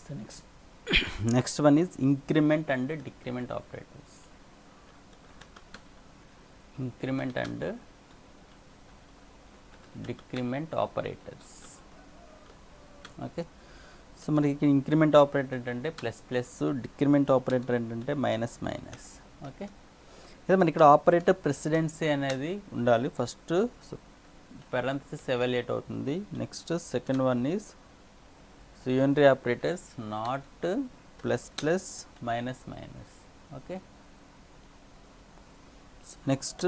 So next one is increment and decrement operators. Increment and decrement operators. Okay. So మనకి increment operator ఏంటంటే plus plus, decrement operator ఏంటంటే minus minus. Okay, అయితే మనకి ఇక్కడ operator presidency అనేది ఉండాలి. First parenthesis evaluate అవుతుంది. Next second one is so unitary operators not plus plus minus minus. Okay, next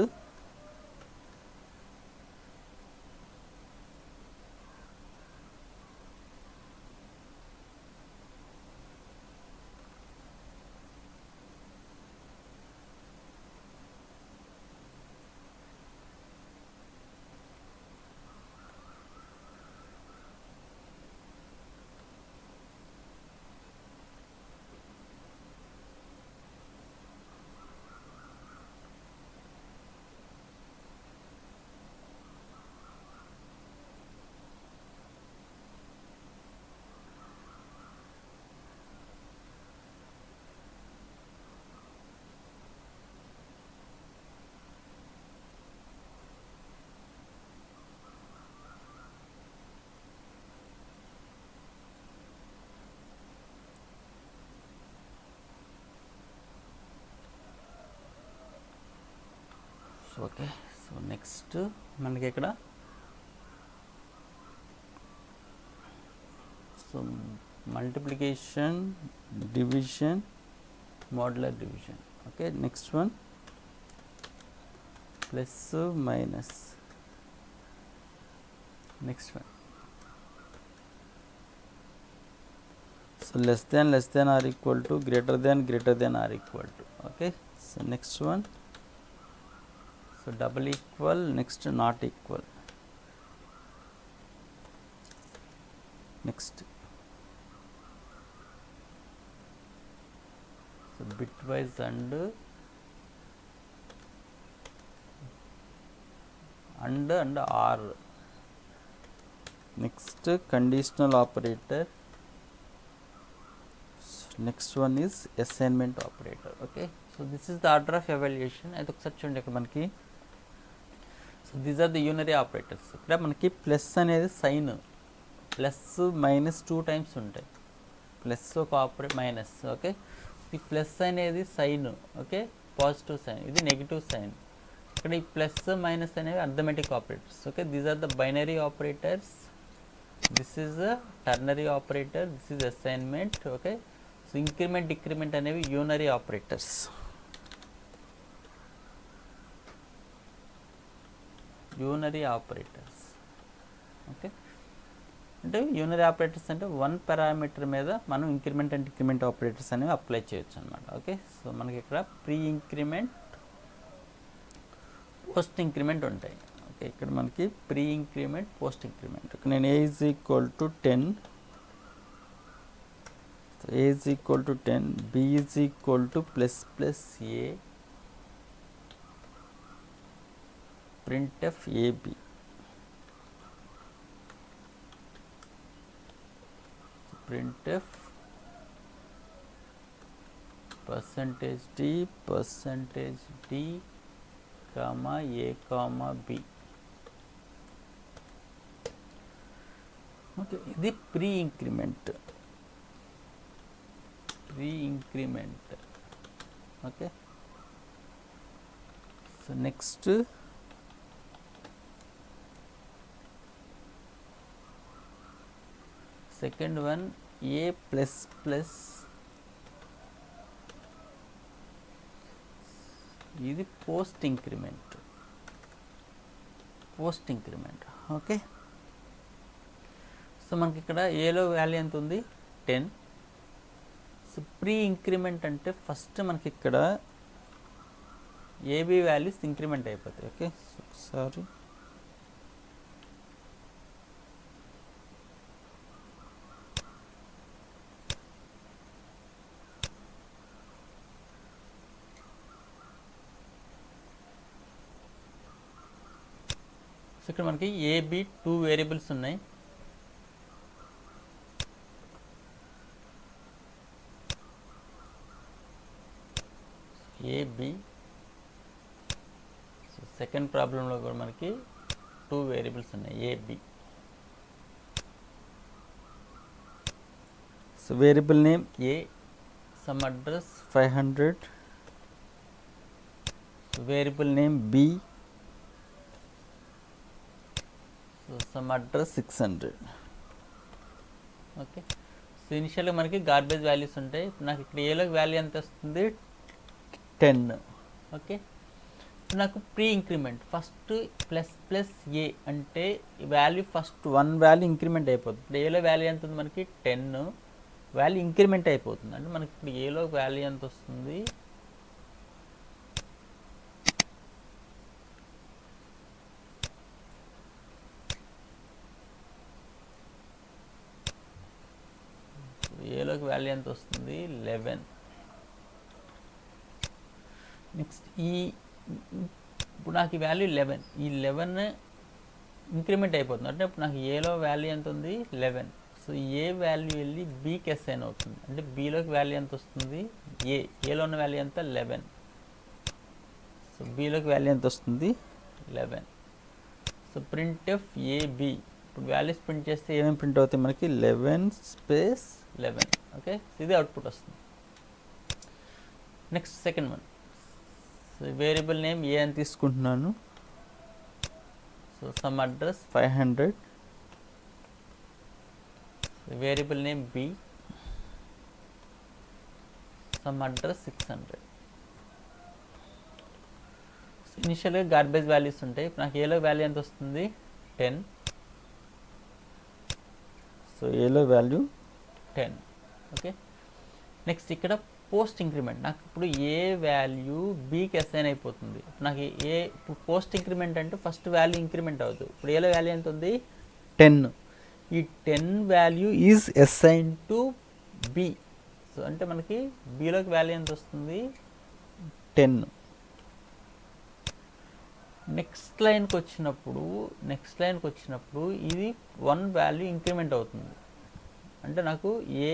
okay, so next మనకి ఇక్కడ so multiplication, division, modular division. Okay, next one plus minus. Next one so less than or equal to, greater than or equal to. Okay, so next one so double equal, next not equal. Next so bitwise and or. Next conditional operator. Next one is assignment operator. Okay, so this is the order of evaluation. అయితే ఒకసారి చూడండి ఇక్కడ మనకి so these are the unary operators. ఇక్కడ మనకి plus అనేది sign, plus minus 2 times ఉంటాయి. Plus ఒక మైనస్. ఓకే, ఈ ప్లస్ అనేది సైన్. ఓకే, పాజిటివ్ సైన్, ఇది నెగిటివ్ సైన్. ఇక్కడ ఈ ప్లస్ మైనస్ అనేవి arithmetic operators. Okay, these are the binary operators. This is ternary operator, this is assignment. Okay, so increment, decrement అనేవి unary operators. Unary operators. Okay, అంటే unary operators అంటే 1 parameter మీద మనం increment and decrement operators అనేవి apply చేయొచ్చు అనమాట. Okay, so మనకి ఇక్కడ ప్రీ ఇంక్రిమెంట్, పోస్ట్ ఇంక్రిమెంట్ ఉంటాయి. ఓకే, ఇక్కడ మనకి ప్రీ ఇంక్రిమెంట్, పోస్ట్ ఇంక్రిమెంట్. ఇక్కడ నేను a is equal to 10, a is equal to 10, b is equal to plus plus a, printf ab. printf %d comma a comma b. Okay, ఇది pre increment. Okay, so next second one a plus plus, ఇది post increment. Okay, so మనకి ఇక్కడ ఏలో value ఎంత ఉంది, 10. So pre increment అంటే first మనకి ఇక్కడ ఏబీ వాల్యూస్ ఇంక్రిమెంట్ అయిపోతాయి. ఓకే, సో ఒకసారి సో ఇక్కడ మనకి ఏబి 2 వేరియబుల్స్ ఉన్నాయి. ఏబి. సో సెకండ్ ప్రాబ్లంలో కూడా మనకి 2 వేరియబుల్స్ ఉన్నాయి ఏబి. సో వేరియబుల్ నేమ్ ఏ, some address 500. So variable name b, so some address 600. Okay. So ఇనిషియల్గా మనకి గార్బేజ్ వాల్యూస్ ఉంటాయి. ఇప్పుడు నాకు ఇక్కడ ఏలోకి వాల్యూ ఎంత వస్తుంది 10. ఓకే. ఇప్పుడు నాకు ప్రీ ఇంక్రిమెంట్ ఫస్ట్ ప్లస్ ఏ అంటే వాల్యూ ఫస్ట్ 1 వాల్యూ ఇంక్రిమెంట్ అయిపోతుంది. ఇప్పుడు ఏలో వాల్యూ ఎంత ఉంది మనకి 10 వాల్యూ ఇంక్రిమెంట్ అయిపోతుంది. అంటే మనకి ఇప్పుడు ఏలో వాల్యూ ఎంత వస్తుంది ఏలోకి వాల్యూ ఎంత వస్తుంది 11. నెక్స్ట్ ఇప్పుడు నాకు ఈ వాల్యూ 11, ఈ 11 ఇంక్రిమెంట్ అయిపోతుంది. అంటే ఇప్పుడు నాకు ఏలో వాల్యూ ఎంత ఉంది 11. సో ఏ వాల్యూ వెళ్ళి బీకి అసైన్ అవుతుంది. అంటే బీలోకి వాల్యూ ఎంత వస్తుంది ఏలో ఉన్న వాల్యూ ఎంత 11. సో బీలోకి వాల్యూ ఎంత వస్తుంది 11. So print F a b. ఇప్పుడు వాల్యూస్ ప్రింట్ చేస్తే ఏమేమి ప్రింట్ అవుతాయి మనకి 11 స్పేస్ 11. ఓకే. ఇది అవుట్పుట్ వస్తుంది. Next second one. So variable name a అని తీసుకుంటున్నాను. So some address 500. Variable name B, some address 600. So ఇనిషియల్గా గార్బేజ్ వాల్యూస్ ఉంటాయి. ఇప్పుడు నాకు ఏలో వాల్యూ ఎంత వస్తుంది 10. సో ఏలో వాల్యూ 10. ఓకే. నెక్స్ట్ ఇక్కడ పోస్ట్ ఇంక్రిమెంట్. నాకు ఇప్పుడు ఏ వాల్యూ బీకి అసైన్ అయిపోతుంది. నాకు ఇప్పుడు పోస్ట్ ఇంక్రిమెంట్ అంటే ఫస్ట్ వాల్యూ ఇంక్రిమెంట్ అవుతుంది. ఇప్పుడు ఏలో వాల్యూ ఎంత ఉంది 10. ఈ 10 value is assign to b. So అంటే మనకి బీలోకి వాల్యూ ఎంత వస్తుంది 10. నెక్స్ట్ లైన్కి వచ్చినప్పుడు ఇది 1 వాల్యూ ఇంక్రిమెంట్ అవుతుంది. అంటే నాకు ఏ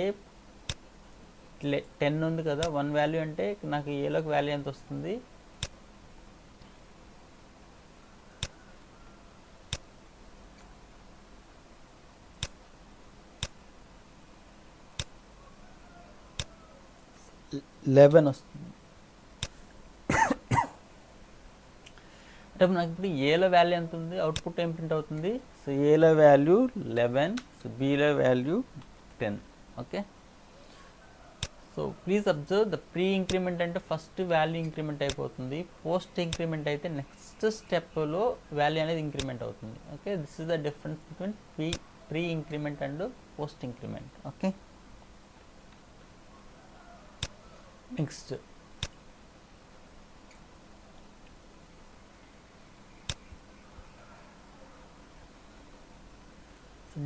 10 ఉంది కదా, 1 వాల్యూ అంటే నాకు ఏలోకి వాల్యూ ఎంత వస్తుంది 11 వస్తుంది. అంటే నాకు ఇప్పుడు ఏలో వాల్యూ ఎంత ఉంది, అవుట్పుట్ ఏం ప్రింట్ అవుతుంది. సో ఏలో వాల్యూ 11, సో బీలో value 10. Okay. So please observe the pre increment అంటే ఫస్ట్ వాల్యూ ఇంక్రిమెంట్ అయిపోతుంది. పోస్ట్ ఇంక్రిమెంట్ అయితే నెక్స్ట్ స్టెప్లో వాల్యూ అనేది ఇంక్రిమెంట్ అవుతుంది. Okay. This is the difference between pre increment and post increment. Okay. Next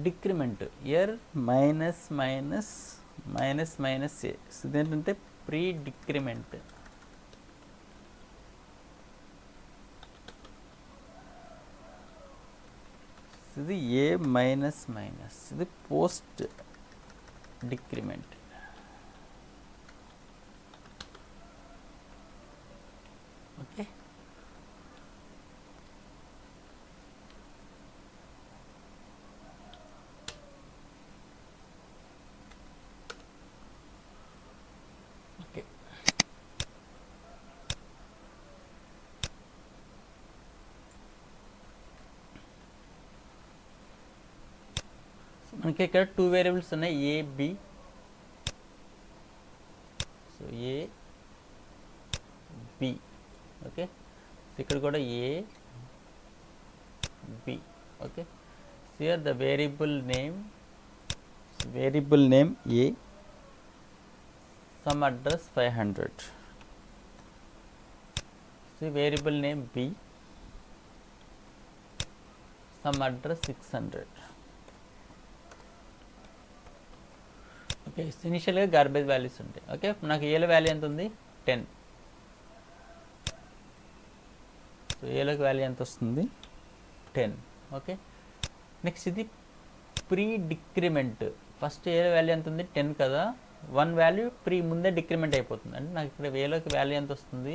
decrement here minus a. ఇదేంటంటే pre decrement. ఇది a minus ఇది post decrement. Okay. మనకి ఇక్కడ 2 వేరియబుల్స్ ఉన్నాయి a B. So A B. Okay. ఇక్కడ కూడా A B. Okay. Here the variable name A, some address 500. So variable name B, some address 600. Okay. ఇనిషియల్గా garbage values ఉంటాయి. Okay. నాకు ఏలో వాల్యూ ఎంత ఉంది 10. సో ఏలోకి వాల్యూ ఎంత వస్తుంది 10. ఓకే. నెక్స్ట్ ఇది ప్రీ డిక్రిమెంట్. ఫస్ట్ ఏలో వాల్యూ ఎంత ఉంది 10 కదా. 1 వాల్యూ ప్రీ ముందే డిక్రిమెంట్ అయిపోతుంది. అంటే నాకు ఇక్కడ వేలోకి వాల్యూ ఎంత వస్తుంది,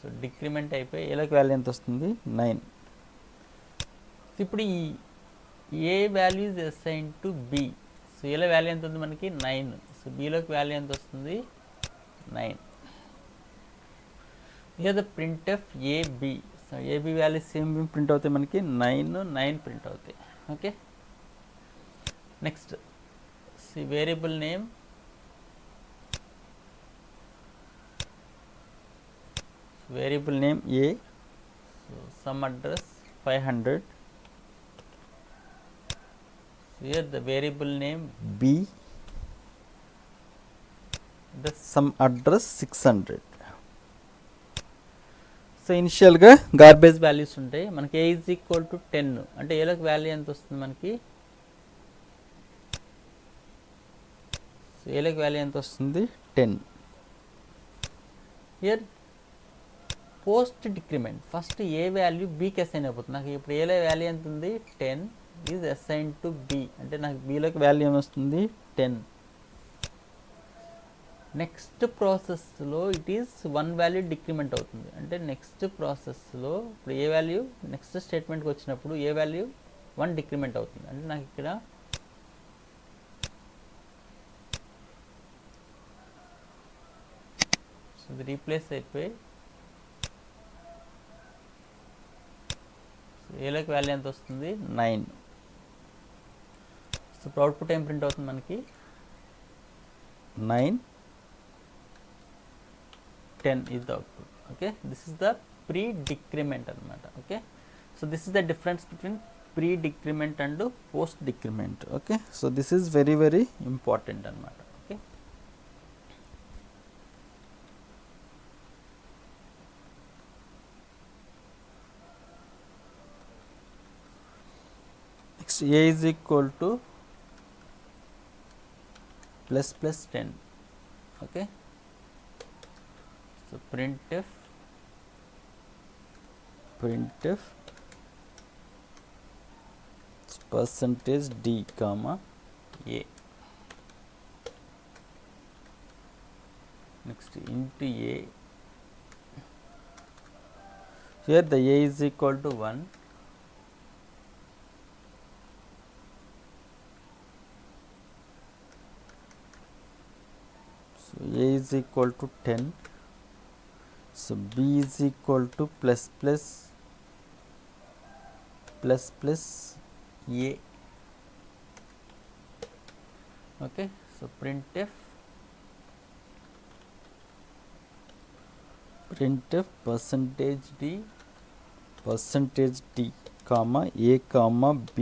సో డిక్రిమెంట్ అయిపోయి ఏలోకి వాల్యూ ఎంత వస్తుంది 9. ఇప్పుడు ఈ a value is assign to b. So ఏలో వాల్యూ ఎంత ఉంది మనకి 9. సో బీలోకి వాల్యూ ఎంత వస్తుంది 9. ఇక the print F AB. So A B values same print అవుతాయి మనకి 9 ప్రింట్ అవుతాయి. Okay, next variable name A, so some address 500. Here the variable name b, the some address 600. So ఇనిషియల్గా గార్బేజ్ వాల్యూస్ ఉంటాయి మనకి. ఏ is equal to 10 అంటే ఏలోకి value ఎంత వస్తుంది మనకి, సో ఏలోకి వాల్యూ ఎంత వస్తుంది 10. Here post decrement first a value బీకి అసైన్ అయిపోతుంది. నాకు ఇప్పుడు ఏలో వాల్యూ ఎంత ఉంది 10 ఈజ్ అసైన్ టు బి, అంటే నాకు బీలోకి వాల్యూ ఏమొస్తుంది 10. నెక్స్ట్ ప్రాసెస్లో ఇట్ ఈస్ 1 వాల్యూ డిక్రిమెంట్ అవుతుంది. అంటే నెక్స్ట్ ప్రాసెస్లో ఇప్పుడు ఏ వాల్యూ నెక్స్ట్ స్టేట్మెంట్కి వచ్చినప్పుడు ఏ వాల్యూ 1 డిక్రిమెంట్ అవుతుంది. అంటే నాకు ఇక్కడ సో ఇది రీప్లేస్ అయిపోయి ఏలోకి వాల్యూ ఎంత వస్తుంది 9. సో ఇప్పుడు అవుట్పుట్ ఏం ప్రింట్ అవుతుంది మనకి 9, 10 is the output. Okay, this is the pre-decrement anamata. Okay, so this is the difference between pre-decrement and post-decrement. Okay, so this is very very important anamata. Okay, next a is equal to plus 10. Okay, so printf percentage d comma a. Next into a, here the a is equal to 1. So a is equal to 10. So b is equal to plus a. Okay, so printf percentage d comma a comma b.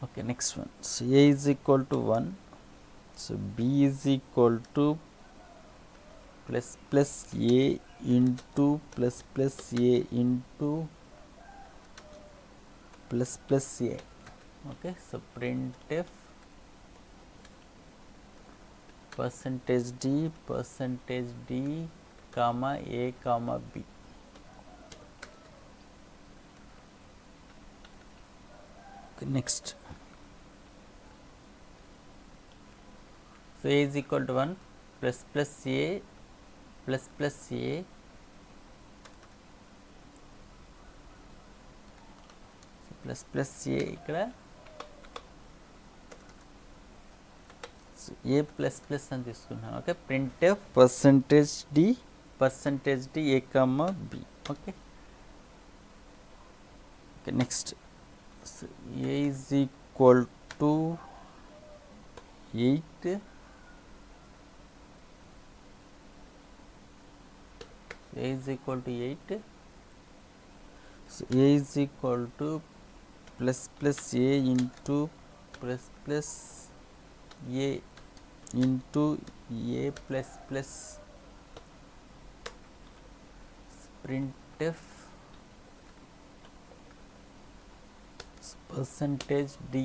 Okay, next one. So a is equal to 1. So b is equal to plus a into plus a into plus a. Okay, so printf percentage d comma a comma b. Okay, next. So a is equal to 1 plus a plus a plus a ఇక్కడ a plus అని తీసుకున్నాను. Okay, printf percentage d a comma b. Okay, next a is equal to 8. A is equal to 8. So a is equal to plus a into plus a into a plus printf percentage d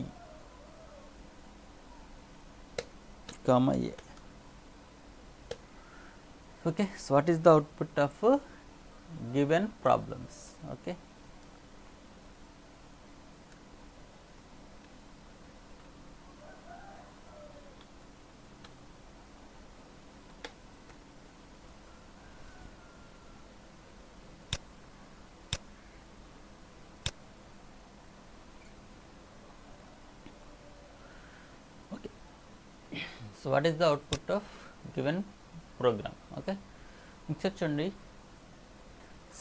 comma a. Okay, so what is the output of given problems? Okay, okay. So what is the output of given program? Okay, ఇక్కడ చూడండి.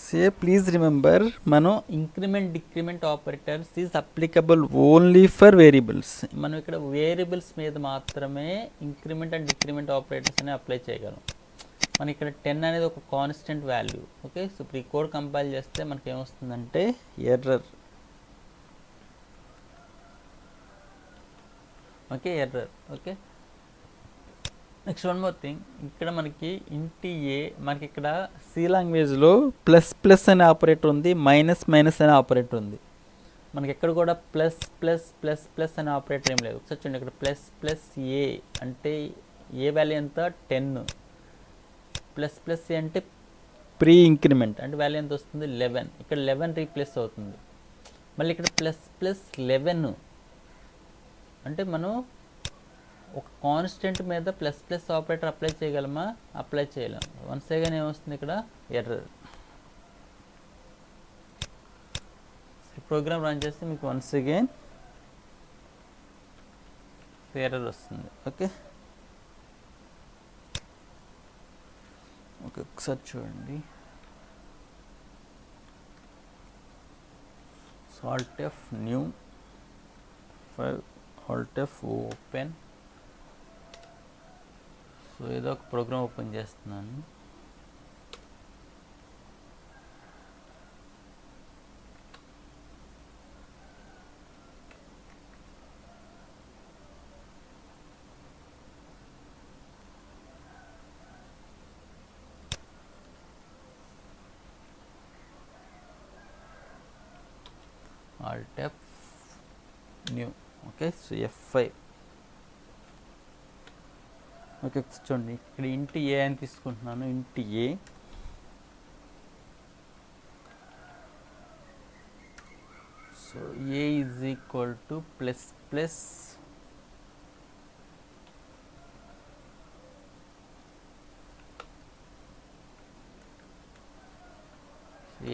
Say please remember మనం increment decrement operators is applicable only for variables. మనం ఇక్కడ variables మీద మాత్రమే increment and decrement operators అనేవి apply చేయగలం. మనకి ఇక్కడ 10 అనేది ఒక కాన్స్టెంట్ వాల్యూ. ఓకే, సో ఇప్పుడు ఈ కోడ్ కంపైల్ చేస్తే మనకి ఏమొస్తుందంటే error. Okay, error. Okay, next one more thing, ఇక్కడ మనకి ఇంటి ఏ, మనకి ఇక్కడ సి లాంగ్వేజ్లో ప్లస్ ప్లస్ అనే ఆపరేటర్ ఉంది, మైనస్ మైనస్ అనే ఆపరేటర్ ఉంది. మనకి ఎక్కడ కూడా ప్లస్ ప్లస్ ప్లస్ ప్లస్ అనే ఆపరేటర్ ఏం లేదు. ఒకసారి చూడండి, ఇక్కడ ప్లస్ ప్లస్ ఏ అంటే ఏ వాల్యూ ఎంత 10, ప్లస్ ప్లస్ ఏ అంటే ప్రీ ఇంక్రిమెంట్ అంటే వాల్యూ ఎంత వస్తుంది 11. ఇక్కడ 11 రీప్లేస్ అవుతుంది. మళ్ళీ ఇక్కడ ప్లస్ ప్లస్ 11 అంటే మనం ఒక కాన్స్టెంట్ మీద ప్లస్ ప్లస్ ఆపరేటర్ అప్లై చేయగలమా? అప్లై చేయలేం. వన్స్ అగైన్ ఏమొస్తుంది ఇక్కడ ఎర్రర్. ప్రోగ్రామ్ రన్ చేస్తే మీకు వన్స్ అగైన్ ఎర్రర్ వస్తుంది. ఓకే, ఓకే, ఒకసారి చూడండి. Alt F new file, Alt F open. So ఏదో ఒక ప్రోగ్రామ్ ఓపెన్ చేస్తున్నాను. Alt F new. Okay, so F5. Okay, చూడండి ఇక్కడ ఇంటి ఏ అని తీసుకుంటున్నాను. Int a, so A is equal to plus plus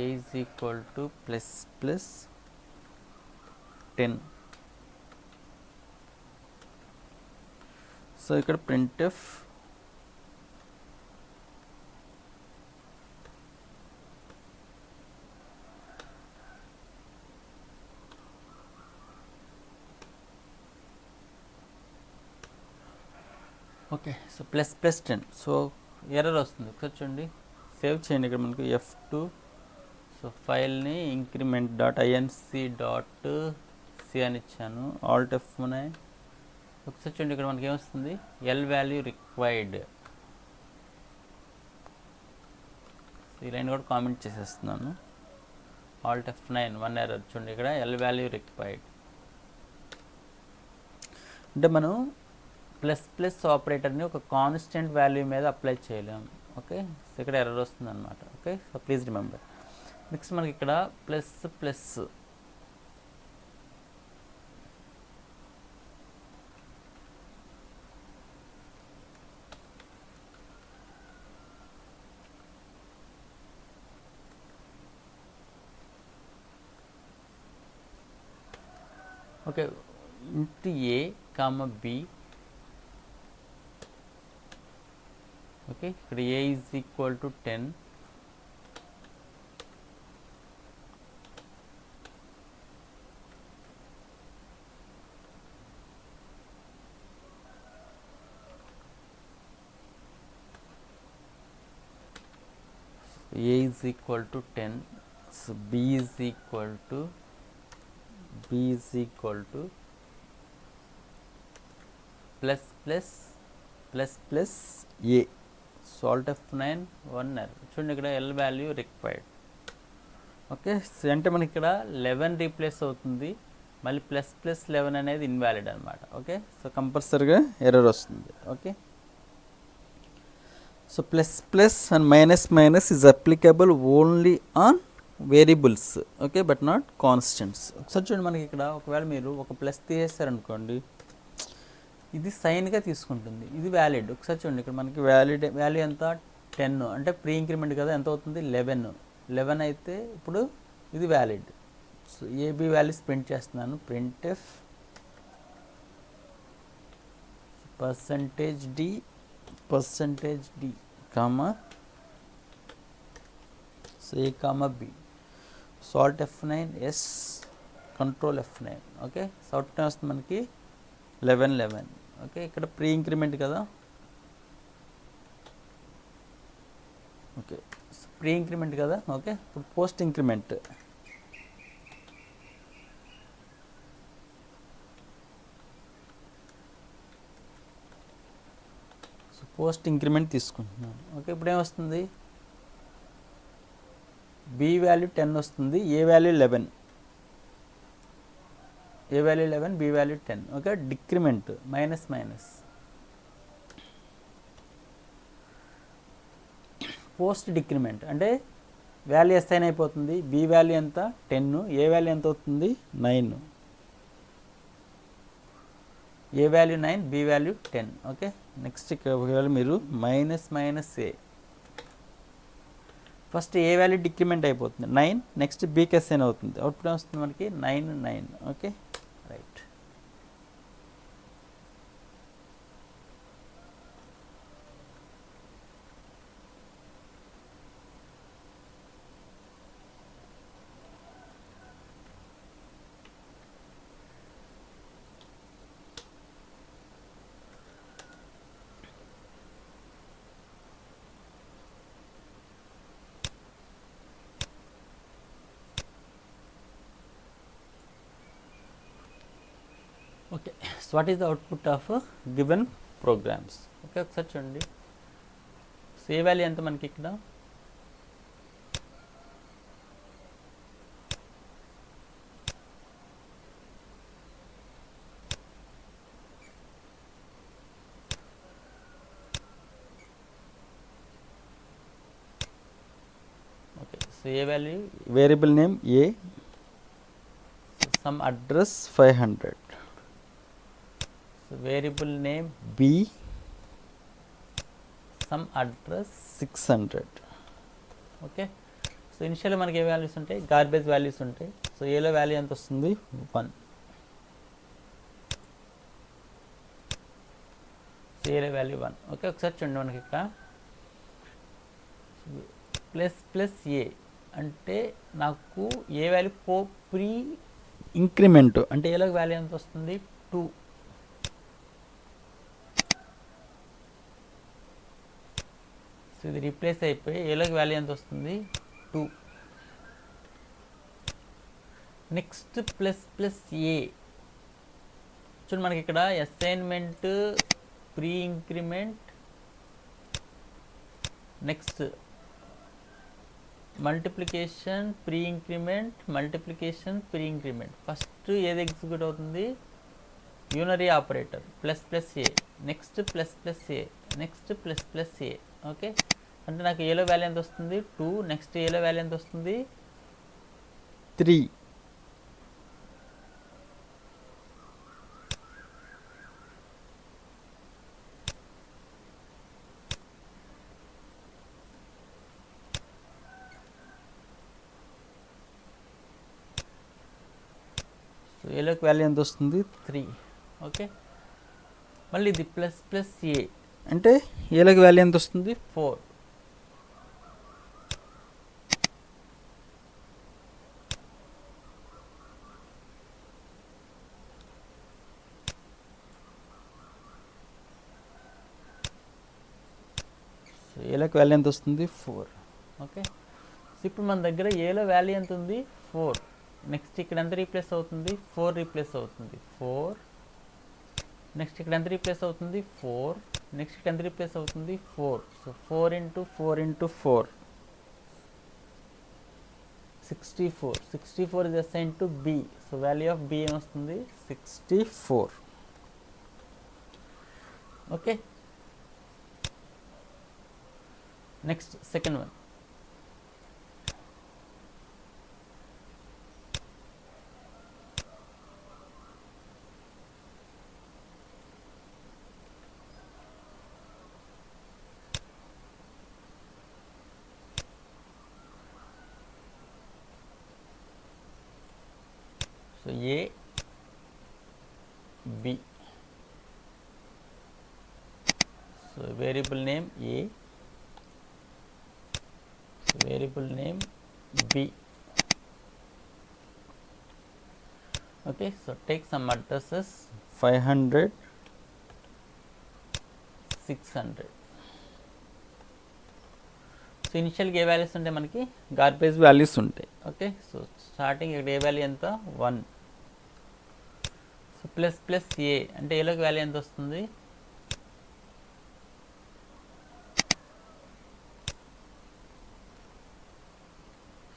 a is equal to plus plus 10. So ఇక్కడ printf okay, so plus plus 10. So error వస్తుంది. ఒకసారి చూడండి, save చేయండి. ఇక్కడ మనకు F2. సో ఫైల్ని increment dot INC dot C అని ఇచ్చాను. Alt F9. ఒకసారి చూడండి, ఇక్కడ మనకి ఏమొస్తుంది ఎల్ వాల్యూ రిక్వైర్డ్. ఈ లైన్ కూడా కామెంట్ చేసేస్తున్నాను. Alt F9 1 error. చూడండి ఇక్కడ ఎల్ వాల్యూ రిక్వైర్డ్ అంటే మనం ప్లస్ ప్లస్ ఆపరేటర్ని ఒక కాన్స్టెంట్ వాల్యూ మీద అప్లై చేయలేము. ఓకే, సో ఇక్కడ ఎర్రర్ వస్తుంది అనమాట. Okay, so please remember. Next మనకి ఇక్కడ ప్లస్ ప్లస్ ఓకే, ఇంటి ఏ కామ బి. ఓకే, ఇక్కడ a is equal to 10. A is equal to 10. So B is equal to plus plus plus plus A. So Alt F9 1 error. చూడండి ఇక్కడ L value required. Okay, అంటే మనకి ఇక్కడ 11 replace అవుతుంది. మళ్ళీ plus plus 11 అనేది invalid అనమాట. ఓకే, సో కంపల్సరీగా ఎర్రర్ వస్తుంది. Okay, so plus plus and minus minus is applicable only on variables, okay, but not constants. ఒకసారి చూడండి, మనకి ఇక్కడ ఒకవేళ మీరు ఒక ప్లస్ తీసేస్తారనుకోండి, ఇది సైన్గా తీసుకుంటుంది, ఇది వ్యాలిడ్. ఒకసారి చూడండి, ఇక్కడ మనకి వాల్యూ ఎంత 10, అంటే ప్రీ ఇంక్రిమెంట్ కదా, ఎంత అవుతుంది 11 అయితే ఇప్పుడు ఇది valid. So a b values print చేస్తున్నాను, print f % d comma, so a comma b, alt F9 yes, control F9, okay. Result వస్తుంది మనకి 11, ఓకే. ఇక్కడ ప్రీ ఇంక్రిమెంట్ కదా, ఓకే, ప్రీ ఇంక్రిమెంట్ కదా, ఓకే. ఇప్పుడు post increment, so post increment తీసుకుంటున్నాను, okay. ఇప్పుడు ఏమొస్తుంది, బి వాల్యూ 10 వస్తుంది, a value 11, a value 11, b value 10, okay. Decrement minus minus, post decrement అంటే వాల్యూ అసైన్ అయిపోతుంది, బి వాల్యూ ఎంత 10, ఏ వాల్యూ ఎంత అవుతుంది 9, a value 9, b value 10, okay. Next ఇక్కడ ఒకవేళ మీరు minus minus a, first a value decrement అయిపోతుంది 9, next బీకి అసైన్ అవుతుంది, అవుట్పుట్ వస్తుంది మనకి 9, okay, right. Okay, so what is the output of given programs, okay. ఒకసారి చూడండి, సో ఏ వాల్యూ ఎంత మనకి ఇక్కడ, ఓకే. సో ఏ వాల్యూ, వేరియబుల్ నేమ్ ఏ, some address 500, variable name B, some address 600, okay. So initial మనకి ఏ వాల్యూస్ ఉంటాయి, గార్బేజ్ వాల్యూస్ ఉంటాయి. So ఏలో వాల్యూ ఎంత వస్తుంది 1, సో ఏలో వాల్యూ 1, ఓకే. ఒకసారి చూడండి, మనకి ఇక్కడ ప్లస్ ఏ అంటే నాకు ఏ వాల్యూ ప్రీ ఇంక్రిమెంట్, అంటే ఏలో వాల్యూ ఎంత వస్తుంది 2, సో ఇది రీప్లేస్ అయిపోయి ఏలోకి వాల్యూ ఎంత వస్తుంది 2. నెక్స్ట్ ప్లస్ ఏ చూడండి, మనకి ఇక్కడ assignment, pre increment, next multiplication, pre increment, multiplication, pre increment. First ఏది ఎగ్జిక్యూట్ అవుతుంది, unary operator plus A, next plus A, next plus a, okay. అంటే నాకు ఏలో వాల్యూ ఎంత వస్తుంది 2, నెక్స్ట్ ఏలో వాల్యూ ఎంత వస్తుంది 3. సో ఏలోకి వాల్యూ ఎంత వస్తుంది 3, ఓకే. మళ్ళీ ఇది ప్లస్ ఏ అంటే ఏలోకి వాల్యూ ఎంత వస్తుంది 4. సో ఏలోకి వాల్యూ ఎంత వస్తుంది 4, ఓకే. సో ఇప్పుడు మన దగ్గర ఏలో వాల్యూ ఎంత ఉంది 4, నెక్స్ట్ ఇక్కడ ఎంత రీప్లేస్ అవుతుంది 4 రీప్లేస్ అవుతుంది 4, నెక్స్ట్ ఇక్కడ ఎంత రీప్లేస్ అవుతుంది 4, నెక్స్ట్ ఇక్కడ ఎంత రీప్లేస్ అవుతుంది 4. So 4 × 4 × 4 64 is assigned to B. So value of B ఏమొస్తుంది 64, okay. Next second one, so A B, so variable name A, so variable name b. Okay, so take some addresses 500 600. So ఇనిషియల్గా ఏ values ఉంటాయి మనకి, garbage values ఉంటాయి. Okay, so starting ఇక్కడ ఏ value ఎంత 1, so plus plus ఏ అంటే ఏలోకి value ఎంత వస్తుంది,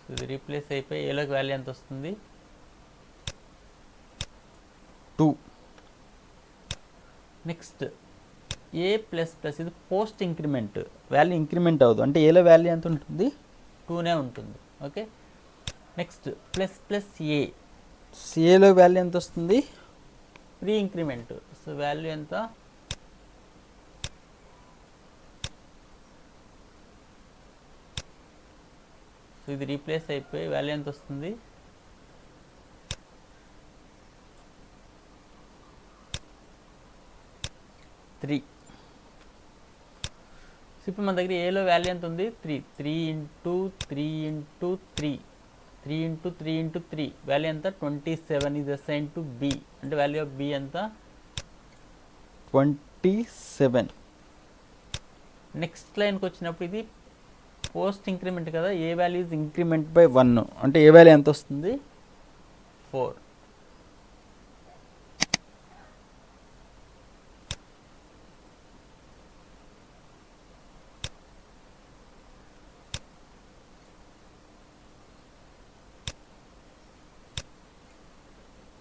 సో ఇది రీప్లేస్ అయిపోయి ఏలోకి వాల్యూ ఎంత వస్తుంది 2. నెక్స్ట్ ఏ ప్లస్ ప్లస్, ఇది పోస్ట్ ఇంక్రిమెంట్, వాల్యూ ఇంక్రిమెంట్ అవ్వదు, అంటే ఏలో వాల్యూ ఎంత ఉంటుంది 2నే ఉంటుంది. ఓకే, నెక్స్ట్ ప్లస్ ప్లస్ ఏ, ఏలో వాల్యూ ఎంత వస్తుంది ప్రీ ఇంక్రిమెంట్, సో వాల్యూ ఎంత సో ఇది రీప్లేస్ అయిపోయి వాల్యూ ఎంత వస్తుంది 3. సో ఇప్పుడు మన దగ్గర ఏలో వాల్యూ ఎంత ఉంది 3, 3 into 3 into 3, 3 into 3 into 3 value ఎంత 27 ఈజ్ అసైన్ టు బి, అంటే వాల్యూ ఆఫ్ బి ఎంత 27. నెక్స్ట్ లైన్కి వచ్చినప్పుడు ఇది పోస్ట్ ఇంక్రిమెంట్ కదా, ఏ వాల్యూ ఇస్ ఇంక్రిమెంట్ బై 1, అంటే ఏ వాల్యూ ఎంత వస్తుంది 4.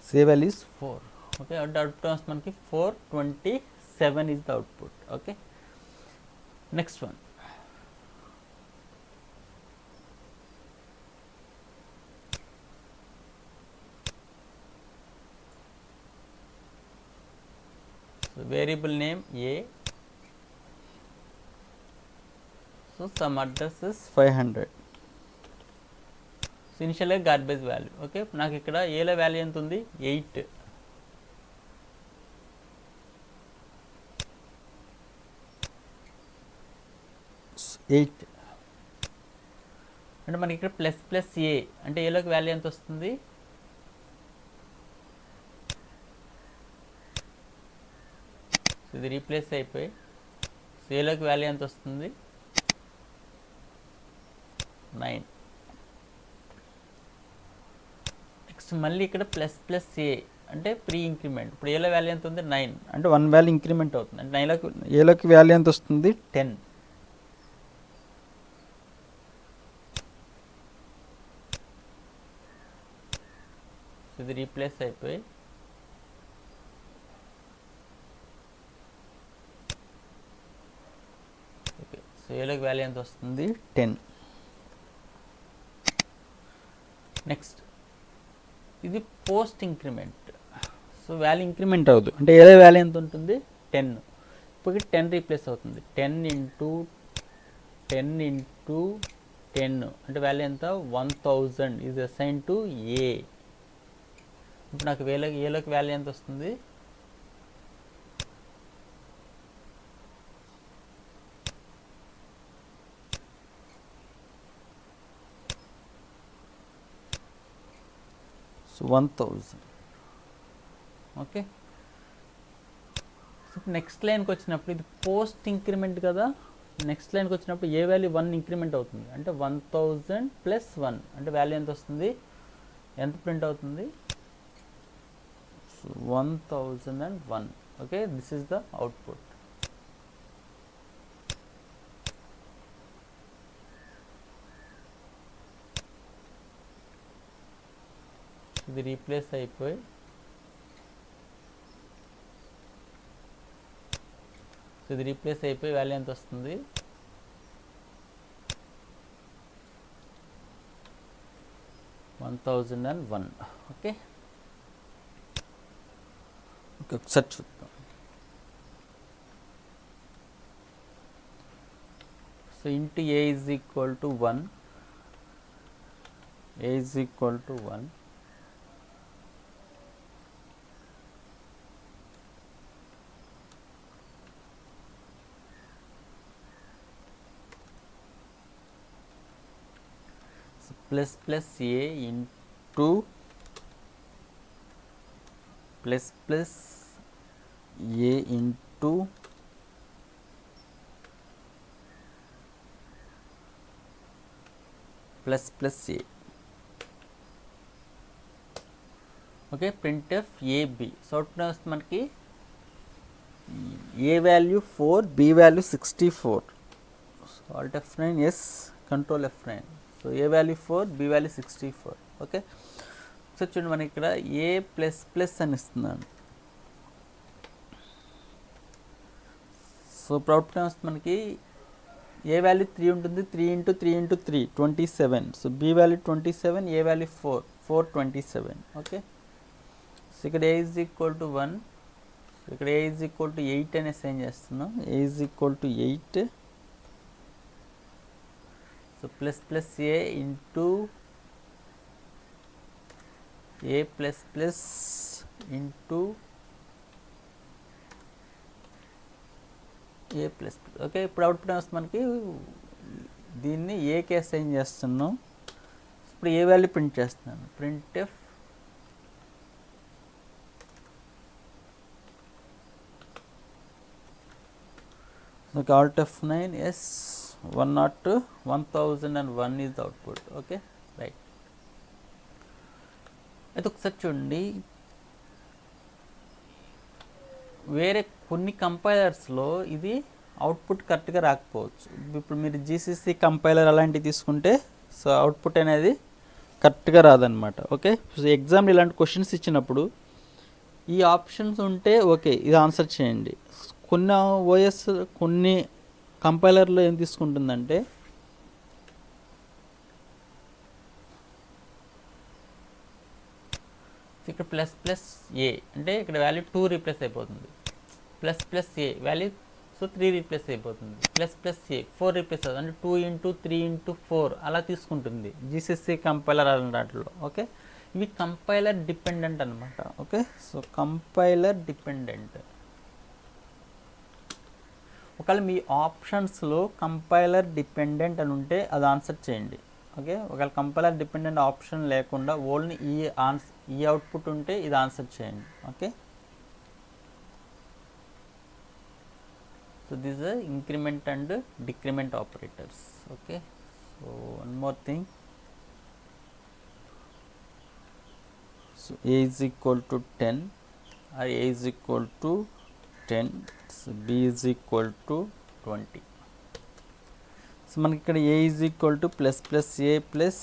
So A value is 4. Okay, అంటే అవుట్పుట్ మనకి 427 is the output. Okay, next one, variable name A, so some address is 500. So ఇనిషియల్గా గార్బేజ్ వాల్యూ. ఓకే, నాకు ఇక్కడ ఏలో వాల్యూ ఎంత ఉంది 8, అంటే మనకి ఇక్కడ ప్లస్ ప్లస్ ఏ అంటే ఏలోకి వాల్యూ ఎంత వస్తుంది ఇది రీప్లేస్ అయిపోయి ఏలోకి వాల్యూ ఎంత వస్తుంది 9. నెక్స్ట్ మళ్ళీ ఇక్కడ ప్లస్ ప్లస్ ఏ అంటే ప్రీ ఇంక్రిమెంట్, ఇప్పుడు ఏలో వాల్యూ ఎంత ఉంది 9, అంటే 1 వాల్యూ ఇంక్రిమెంట్ అవుతుంది, అంటే ఏలోకి వాల్యూ ఎంత వస్తుంది 10. ఇది రీప్లేస్ అయిపోయి ఓకే, సో ఏలోకి వాల్యూ ఎంత వస్తుంది 10. నెక్స్ట్ ఇది post increment, so value increment అవ్వదు, అంటే ఏదో వాల్యూ ఎంత ఉంటుంది 10, ఇప్పుడు 10 రీప్లేస్ అవుతుంది 10 ఇంటూ 10 ఇంటూ 10 అంటే వాల్యూ ఎంత 1000 ఈజ్ అసైన్ టు ఏ. ఇప్పుడు నాకు ఏలోకి వాల్యూ ఎంత వస్తుంది 1000. ఓకే, నెక్స్ట్ లైన్కి వచ్చినప్పుడు ఇది పోస్ట్ ఇంక్రిమెంట్ కదా, నెక్స్ట్ లైన్కి వచ్చినప్పుడు ఏ వాల్యూ 1 ఇంక్రిమెంట్ అవుతుంది, అంటే 1000 ప్లస్ 1 అంటే వాల్యూ ఎంత వస్తుంది, ఎంత ప్రింట్ అవుతుంది 1001. Okay, this is the output. ఇది రీప్లేస్ అయిపోయి వాల్యూ ఎంత వస్తుంది 1001. ఓకే, ఒకసారి చూద్దాం. So int a is equal to 1, a is equal to 1. Plus plus a into plus plus a into plus plus a. Okay, print F AB. So output వస్తుంది మనకి a value 4, b value 64. Alt F9, yes control F9. So A value 4, b value 64. Okay, so చూడండి మనకి ఇక్కడ a plus plus అని ఇస్తున్నాను. So output వస్తుంది మనకి a value 3 ఉంటుంది, 3 into 3 into 3 27. So B value 27, a value 4, 427. Okay, so ఇక్కడ a is equal to 1, so ఇక్కడ ఏ ఈజ్ ఈక్వల్ టు 8 అని అసైన్ చేస్తున్నాం. A is equal to 8. So plus plus a into a plus plus into a plus plus. Okay, ఇప్పుడు output వస్తుంది మనకి దీన్ని ఏకి assign చేస్తున్నాం. ఇప్పుడు ఏ వాల్యూ ప్రింట్ చేస్తున్నాను. Print f alt F9, yes 102, 1001 is the output. Okay, right. అయితే ఒకసారి చూడండి, వేరే కొన్ని కంపైలర్స్లో ఇది అవుట్పుట్ కరెక్ట్గా రాకపోవచ్చు. ఇప్పుడు మీరు జీసీసీ కంపైలర్ అలాంటివి తీసుకుంటే సో అవుట్పుట్ అనేది కరెక్ట్గా రాదనమాట. ఓకే, సో ఎగ్జామ్లో ఇలాంటి క్వశ్చన్స్ ఇచ్చినప్పుడు ఈ ఆప్షన్స్ ఉంటే ఓకే ఇది ఆన్సర్ చేయండి. కొన్ని ఓఎస్ కొన్ని కంపైలర్లో ఏం తీసుకుంటుందంటే ఇక్కడ ప్లస్ ప్లస్ ఏ అంటే ఇక్కడ వాల్యూ 2 రీప్లేస్ అయిపోతుంది. ప్లస్ ప్లస్ ఏ వాల్యూ సో 3 రీప్లేస్ అయిపోతుంది. ప్లస్ ప్లస్ ఏ 4 రీప్లేస్ అవుతుంది, అంటే 2 ఇంటూ 3 ఇంటూ 4 అలా తీసుకుంటుంది జీసీసీ కంపైలర్ అలాంటిలో. ఓకే, ఇవి కంపైలర్ డిపెండెంట్ అనమాట. Okay, so compiler dependent. ఒకవేళ మీ ఆప్షన్స్లో కంపైలర్ డిపెండెంట్ అని ఉంటే అది ఆన్సర్ చేయండి. ఓకే, ఒకవేళ కంపైలర్ డిపెండెంట్ ఆప్షన్ లేకుండా ఓన్లీ ఈ అవుట్పుట్ ఉంటే ఇది ఆన్సర్ చేయండి. Okay, so this are increment and decrement operators. Okay, so one more thing. So A is equal to 10 or a is equal to 10, so b is equal to 20. So మనకి ఇక్కడ a is equal to plus plus a plus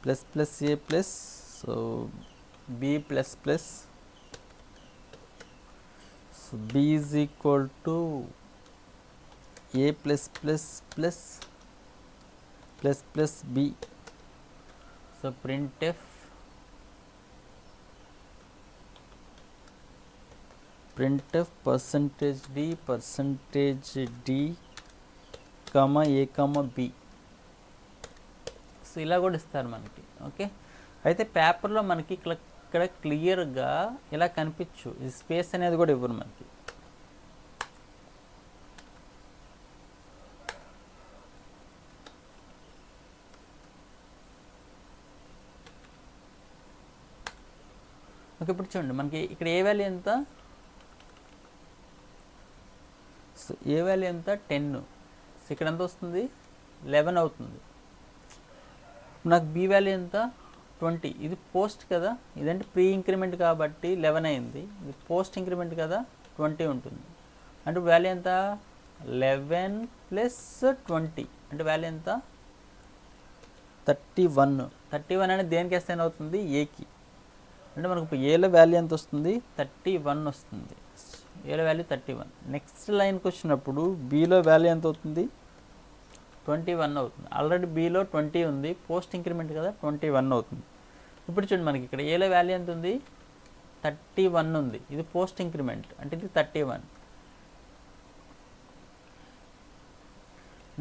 plus plus a plus so b plus plus so b is equal to a plus plus plus plus plus b. So printf %d %d comma a comma b. So ఇలా కూడా ఇస్తారు మనకి. Okay, అయితే పేపర్లో మనకి ఇక్కడ క్లియర్గా ఇలా కనిపించు, ఈ స్పేస్ అనేది కూడా ఇవ్వరు మనకి. ఓకే, ఇప్పుడు చూడండి మనకి ఇక్కడ ఏ వాల్యూ ఎంత, సో ఏ వాల్యూ ఎంత 10, సో ఇక్కడ ఎంత వస్తుంది 11 అవుతుంది. నాకు బి వాల్యూ ఎంత 20, ఇది పోస్ట్ కదా, ఇదంటే ప్రీ ఇంక్రిమెంట్ కాబట్టి 11 అయింది, ఇది పోస్ట్ ఇంక్రిమెంట్ కదా 20 ఉంటుంది. అంటే వాల్యూ ఎంత 11 ప్లస్ 20 అంటే వాల్యూ ఎంత 31. 31 అనేది దేనికి అసైన్ అవుతుంది ఏకి, అంటే మనకు ఏలో వాల్యూ ఎంత వస్తుంది 31 వస్తుంది. ఏలో వాల్యూ 31. నెక్స్ట్ లైన్కి వచ్చినప్పుడు బీలో వాల్యూ ఎంత అవుతుంది 21 అవుతుంది. ఆల్రెడీ బీలో 20 ఉంది, పోస్ట్ ఇంక్రిమెంట్ కదా 21 అవుతుంది. ఇప్పుడు చూడండి మనకి ఇక్కడ ఏలో వాల్యూ ఎంత ఉంది, 31 ఉంది. ఇది పోస్ట్ ఇంక్రిమెంట్ అంటే ఇది 31.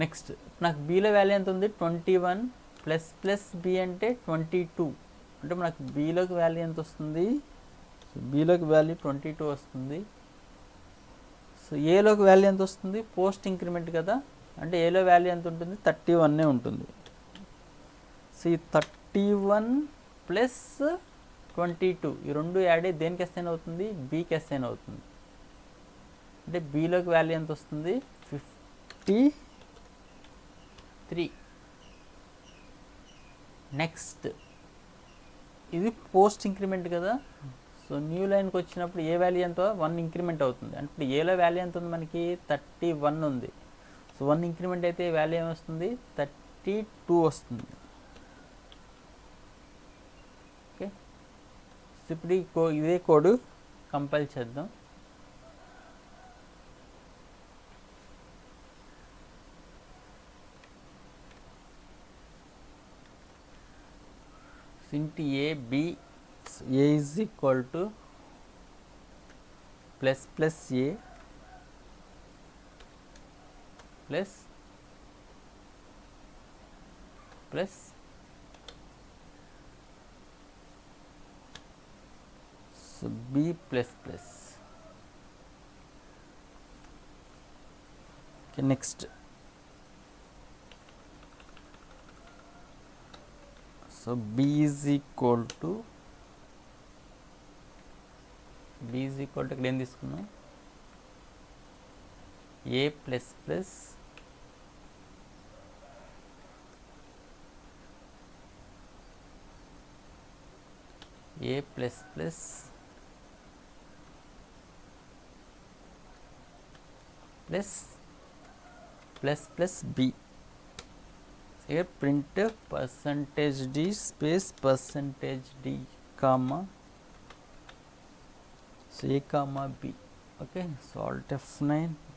నెక్స్ట్ నాకు బీలో వాల్యూ ఎంత ఉంది, 21 ప్లస్ బి అంటే 22. అంటే మనకు బీలోకి వాల్యూ ఎంత వస్తుంది, సో బీలోకి వాల్యూ 22 వస్తుంది. సో ఏలోకి వాల్యూ ఎంత వస్తుంది, పోస్ట్ ఇంక్రిమెంట్ కదా, అంటే ఏలో వాల్యూ ఎంత ఉంటుంది, 31 ఉంటుంది. సో ఈ 31 ప్లస్ 22 ఈ రెండు యాడ్ అయ్యి దేనికి అసైన్ అవుతుంది, బీకి అసైన్ అవుతుంది. అంటే బీలోకి వాల్యూ ఎంత వస్తుంది, 53. నెక్స్ట్ ఇది పోస్ట్ ఇంక్రిమెంట్ కదా, సో న్యూ లైన్కి వచ్చినప్పుడు ఏ వాల్యూ ఎంతో 1 ఇంక్రిమెంట్ అవుతుంది. అంటే ఏలో వాల్యూ ఎంత ఉంది మనకి, 31 ఉంది. సో 1 ఇంక్రిమెంట్ అయితే వాల్యూ ఏమొస్తుంది, 32 వస్తుంది. ఓకే, ఇప్పుడు ఇదే కోడ్ కంపైల్ చేద్దాం. int a b, a is equal to plus a plus so b plus. Okay, next so b is equal to ఇక్కడ ఏం తీసుకున్నాం, a plus b. Here print %d space %d comma so a comma b. Okay, so alt F9,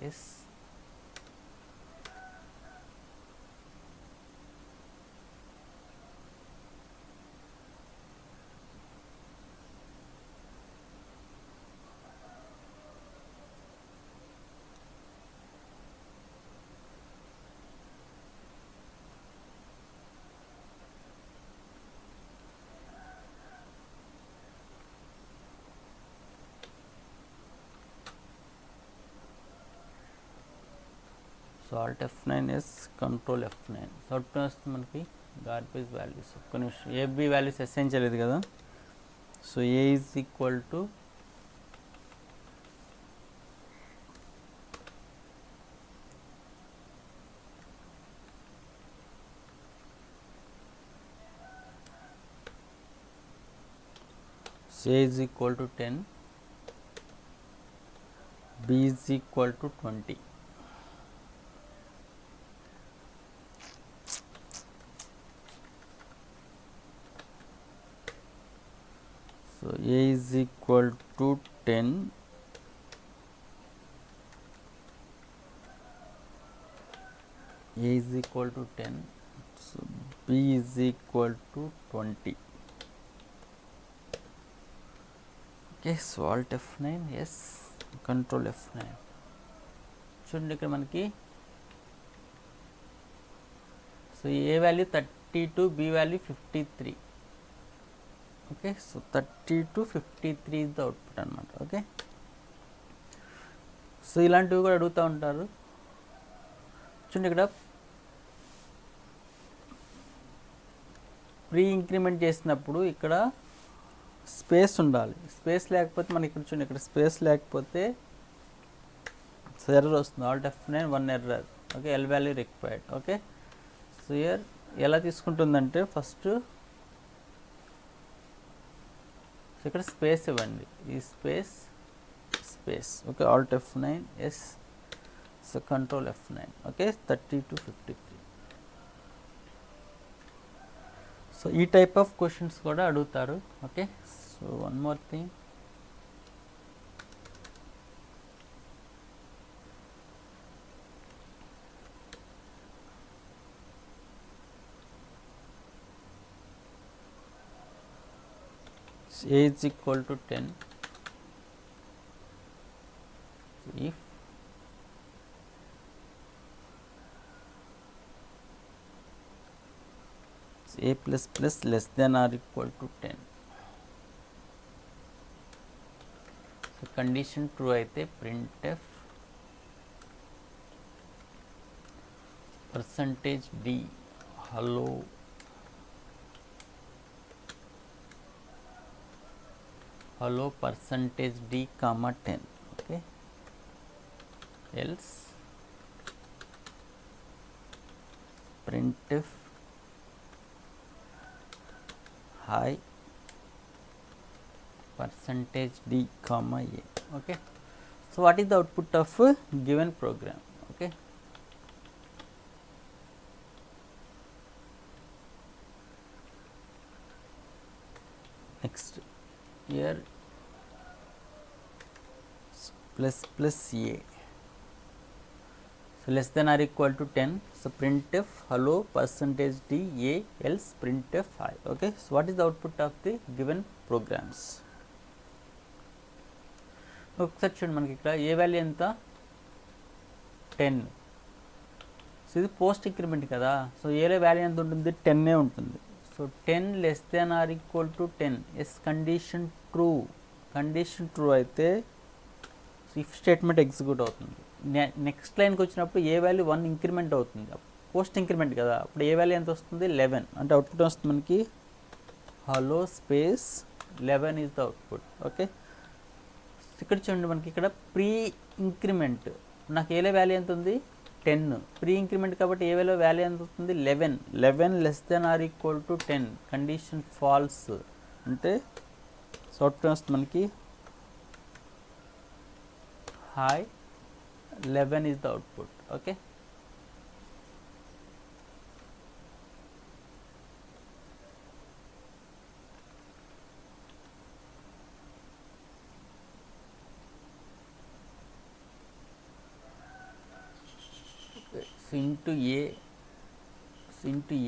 yes. So alt F9 yes control F9. సో output వస్తుంది మనకి garbage values. ఒక్క నిమిషం, AB values assign చేయలేదు కదా. So A is equal to A is equal to 10, B is equal to 20. So A is equal to 10, A is equal to 10, so B is equal to 20. Okay, so alt F9, yes, control F9. చూడండి ఇక్కడ మనకి so A value 32, B value 53. Okay, so 32, 53 is the output అనమాట. Okay, so ఇలాంటివి కూడా అడుగుతూ ఉంటారు. చూడండి ఇక్కడ ప్రీ ఇంక్రిమెంట్ చేసినప్పుడు ఇక్కడ స్పేస్ ఉండాలి. స్పేస్ లేకపోతే మనకి ఇక్కడ చూడండి, ఇక్కడ స్పేస్ లేకపోతే ఎర్రర్ వస్తుంది. Alt F9 1 error. Okay, L value required. Okay, so here ఎలా తీసుకుంటుందంటే ఫస్ట్ సో ఇక్కడ స్పేస్ ఇవ్వండి, ఈ space. Okay, alt F9, yes, so control F9. Okay, 32, 53. So ఈ టైప్ ఆఫ్ క్వశ్చన్స్ కూడా అడుగుతారు. Okay, so one more thing, A is equal to 10 if A plus plus less than or equal to 10. So condition true అయితే printf percentage d hello percentage d comma 10, okay, else printf hi percentage d comma a, okay. So what is the output of a given program, okay. Next here plus plus a, so less than or equal to 10, so printf hello percentage d a else printf I, okay. So what is the output of the given programs? ఒకసారి చూడండి, మనకి ఇక్కడ ఏ value ఎంత 10, so ఇది post increment కదా, so ఏలో value ఎంత ఉంటుంది 10 ఉంటుంది. So 10 less then or equal to 10 yes condition true, condition true అయితే ఇఫ్ స్టేట్మెంట్ ఎగ్జిక్యూట్ అవుతుంది. నెక్స్ట్ లైన్కి వచ్చినప్పుడు ఏ వాల్యూ 1 ఇంక్రిమెంట్ అవుతుంది, పోస్ట్ ఇంక్రిమెంట్ కదా, అప్పుడు ఏ వాల్యూ ఎంత వస్తుంది 11, అంటే అవుట్పుట్ వస్తుంది మనకి hello space 11 is the output, okay. ఇక్కడ చూడండి, మనకి ఇక్కడ ప్రీ ఇంక్రిమెంట్, నాకు ఏలో వాల్యూ ఎంత ఉంది 10, ప్రీ ఇంక్రిమెంట్ కాబట్టి ఏవేలో వాల్యూ ఎంత వస్తుంది 11 less then or equal to 10, condition false, అంటే అవుట్పుట్ వస్తుంది మనకి high 11 is the output, okay. So into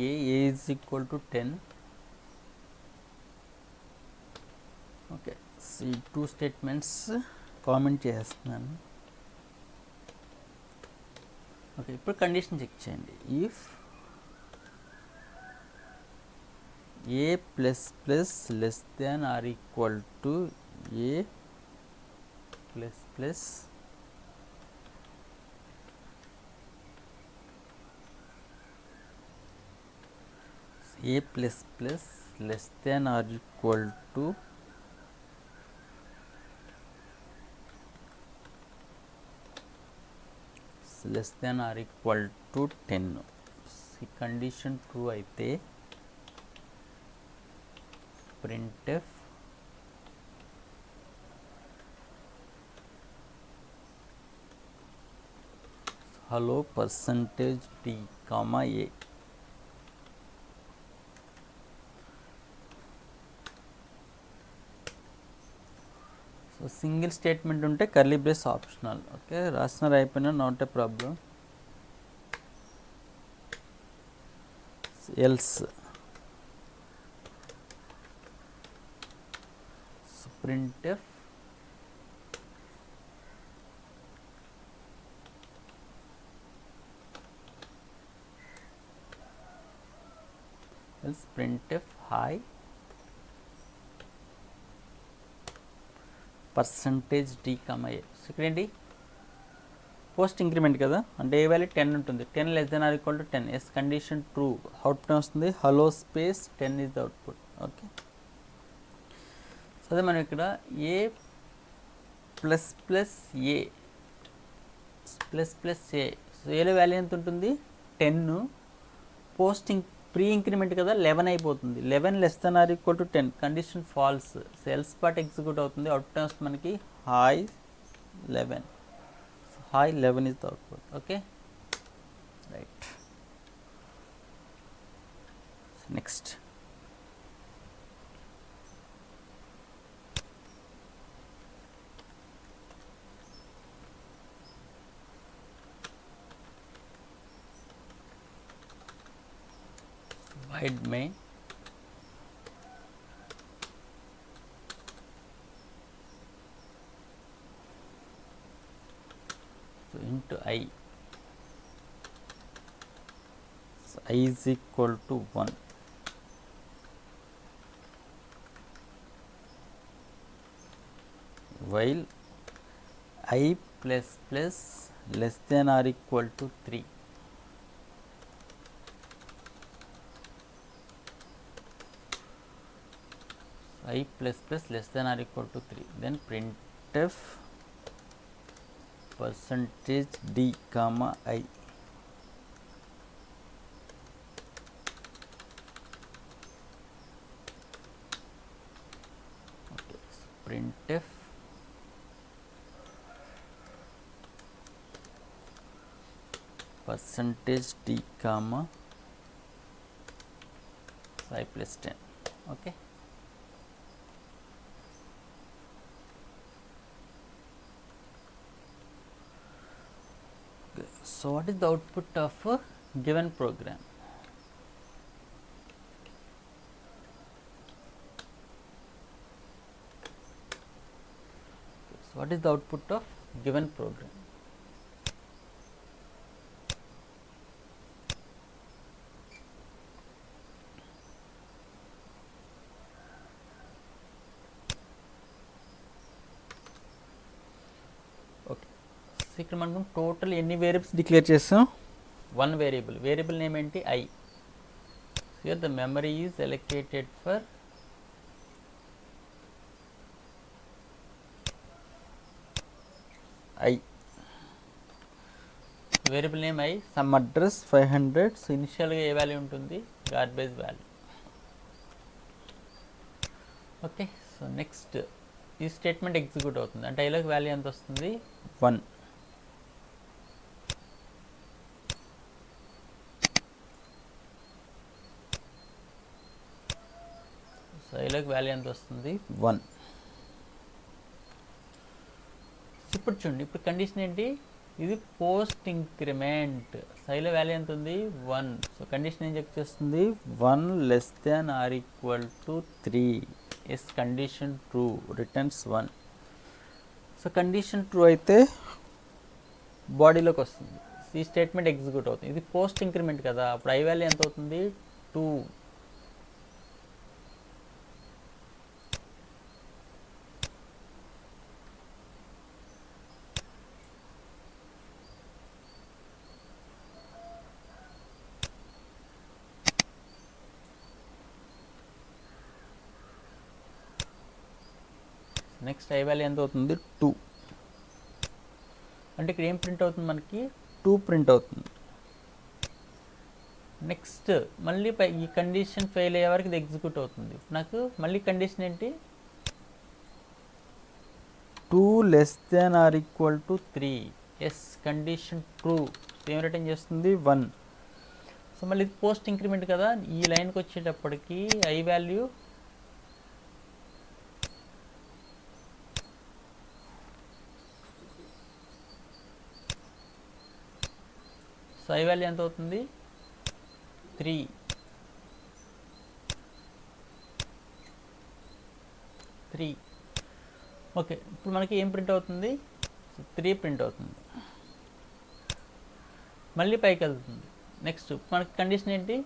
A is equal to 10, okay. See two statements comment చేస్తున్నాను, ఓకే. ఇప్పుడు కండిషన్ చెక్ చేయండి, if A plus plus less than or equal to A plus plus A plus plus less than or equal to less than or equal to 10, condition true అయితే printf hello percentage d comma a, so single statement ఉంటే curly brace optional, okay. రాసినారు అయిపోయినా not a problem. Else printf else printf hi percentage D comma A, so ఇక్కడ ఏంటి post increment కదా, అంటే ఏ value 10 ఉంటుంది, 10 less then or equal to 10 yes condition true, output వస్తుంది hello space 10 is the output, okay. So అదే మనం ఇక్కడ a plus plus A plus plus a, so ఏలో వాల్యూ ఎంత ఉంటుంది 10, పోస్ట్ ప్రీ ఇంక్రిమెంట్ కదా 11 అయిపోతుంది, 11 less then or equal to 10, condition false, else part execute అవుతుంది, అవుట్పుట్ వస్తుంది మనకి hi 11, high 11 is the output, okay, right. Next void main So into I, so I is equal to 1. While I plus plus less than or equal to 3. I plus plus less than or equal to 3. Then printf percentage d comma I. Okay, so printf percentage d comma I plus 10. Okay. So what is the output of a given program? So what is the output of given program? Okay. So ఇక్కడ మనం total ఎన్ని variables declare చేసాం? One variable. Variable name ఏంటి? I. Here the memory is allocated for I. Variable name I, some address 500. So ఇనిషియల్గా ఏ value ఉంటుంది? Garbage value. Okay. So next ఈ statement execute అవుతుంది. అంటే ఐలోకి వాల్యూ ఎంత వస్తుంది? 1. సో ఐలోకి వాల్యూ ఎంత వస్తుంది? 1. ఇప్పుడు చూడండి, ఇప్పుడు కండిషన్ ఏంటి? ఇది పోస్ట్ ఇంక్రిమెంట్. సైలో వాల్యూ ఎంత ఉంది? 1. సో కండిషన్ ఏం చెక్ చేస్తుంది? 1 less than or equal to 3. Yes, condition true, returns 1. So condition true అయితే బాడీలోకి వస్తుంది. ఈ స్టేట్మెంట్ ఎగ్జిక్యూట్ అవుతుంది. ఇది పోస్ట్ ఇంక్రిమెంట్ కదా, అప్పుడు ఐ వాల్యూ ఎంత అవుతుంది? 2. నెక్స్ట్ ఐ వాల్యూ ఎంత అవుతుంది? 2. అంటే ఇక్కడ ఏం ప్రింట్ అవుతుంది మనకి? 2 ప్రింట్ అవుతుంది. నెక్స్ట్ మళ్ళీ ఈ కండిషన్ ఫెయిల్ అయ్యే వరకు ఇది ఎగ్జిక్యూట్ అవుతుంది. నాకు మళ్ళీ కండిషన్ ఏంటి? 2 less than or equal to 3. Yes, condition true. ఏం రిటర్న్ చేస్తుంది? 1. సో మళ్ళీ ఇది పోస్ట్ ఇంక్రిమెంట్ కదా, ఈ లైన్కి వచ్చేటప్పటికి I value so I value ఎంత అవుతుంది? 3. ఓకే, ఇప్పుడు మనకి ఏం ప్రింట్ అవుతుంది? 3 ప్రింట్ అవుతుంది. మళ్ళీ పైకి వెళ్తుంది. నెక్స్ట్ మనకి కండిషన్ ఏంటి?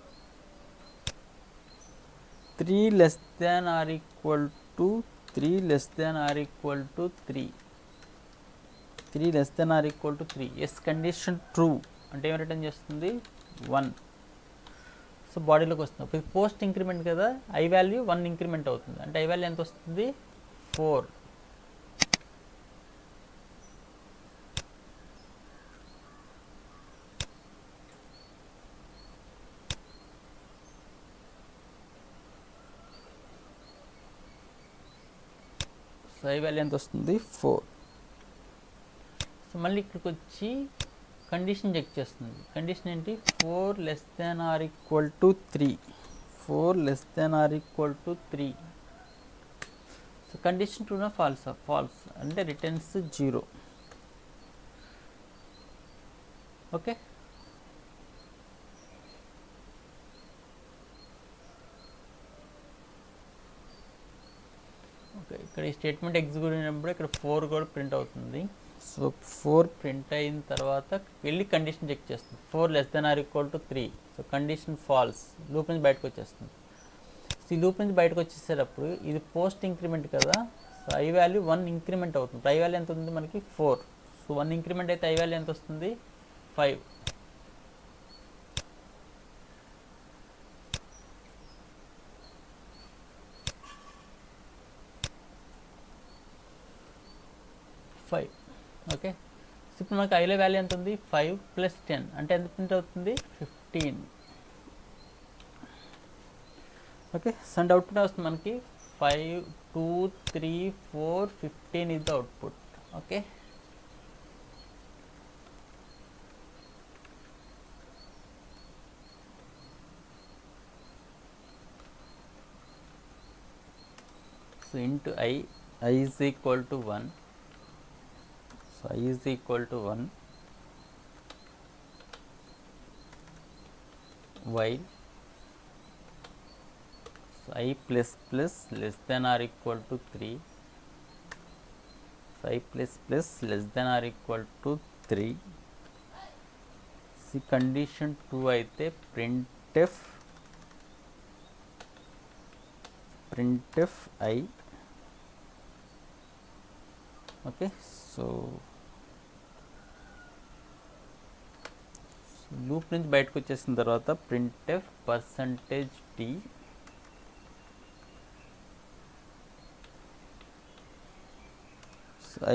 3 less than or equal to 3 less than or equal to 3. 3 less than or equal to 3. Yes, condition true. అంటే ఏం రిటర్న్ చేస్తుంది? 1. సో బాడీలోకి వస్తుంది. ఇప్పుడు పోస్ట్ ఇంక్రిమెంట్ కదా, ఐ వాల్యూ 1 ఇంక్రిమెంట్ అవుతుంది. అంటే ఐ వాల్యూ ఎంత వస్తుంది? 4. సో ఐ వాల్యూ ఎంత వస్తుంది? 4. సో మళ్ళీ ఇక్కడికి వచ్చి కండిషన్ చెక్ చేస్తుంది. కండిషన్ ఏంటి? 4 less than or equal to 3. 4 less than or equal to 3. So condition ట్రూనా ఫాల్సా? ఫాల్స్. అంటే రిటర్న్స్ 0. ఓకే. ఓకే, ఇక్కడ ఈ స్టేట్మెంట్ ఎగ్జిక్యూట్ అయినప్పుడు ఇక్కడ 4 కూడా ప్రింట్ అవుతుంది. సో 4 ప్రింట్ అయిన తర్వాత వెళ్ళి కండిషన్ చెక్ చేస్తుంది, 4 less then or equal to 3. So condition false, loop నుంచి బయటకు వచ్చేస్తుంది. సో ఈ లూప్ నుంచి బయటకు వచ్చేసేటప్పుడు ఇది పోస్ట్ ఇంక్రిమెంట్ కదా, సో ఐ వాల్యూ 1 ఇంక్రిమెంట్ అవుతుంది. ఐ వాల్యూ ఎంత ఉంది మనకి 4. సో 1 ఇంక్రిమెంట్ అయితే ఐ వాల్యూ ఎంత వస్తుంది 5. ఓకే, సో ఇప్పుడు మనకి ఐలో వాల్యూ ఎంత ఉంది 5 ప్లస్ 10 అంటే ఎంత ప్రింట్ అవుతుంది 15. ఓకే, సో అండ్ అవుట్పుట్ వస్తుంది మనకి 5 2 3 4 15 is the output. Okay, so into I is equal to 1. So I is equal to 1 while so I plus plus less than or equal to 3. So I plus plus less than or equal to 3. See condition 2 అయితే printf I. Okay, so loop నుంచి బయటకు వచ్చేసిన తర్వాత printf %d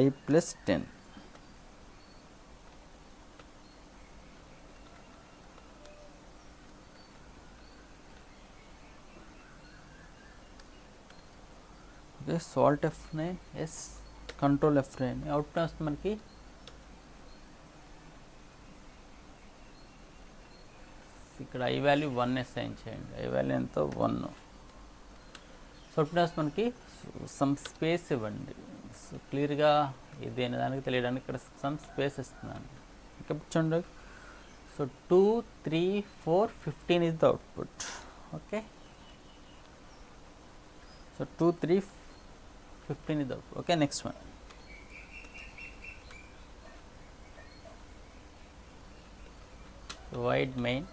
I plus 10. Okay, so alt F9 yes control F9 output వస్తుంది మనకి ఇక్కడ I value 1 assign చేయండి. I value ఎంత 1. సో అవుట్పుట్ వస్తుంది మనకి సమ్ స్పేస్ ఇవ్వండి. సో క్లియర్గా ఇది అనే దానికి తెలియడానికి ఇక్కడ సమ్ స్పేస్ ఇస్తున్నాను. ఇక్కడ చూడండి, so 2 3 4 15 is the output. Okay, so 2 3 15 is the output. Okay, next one void main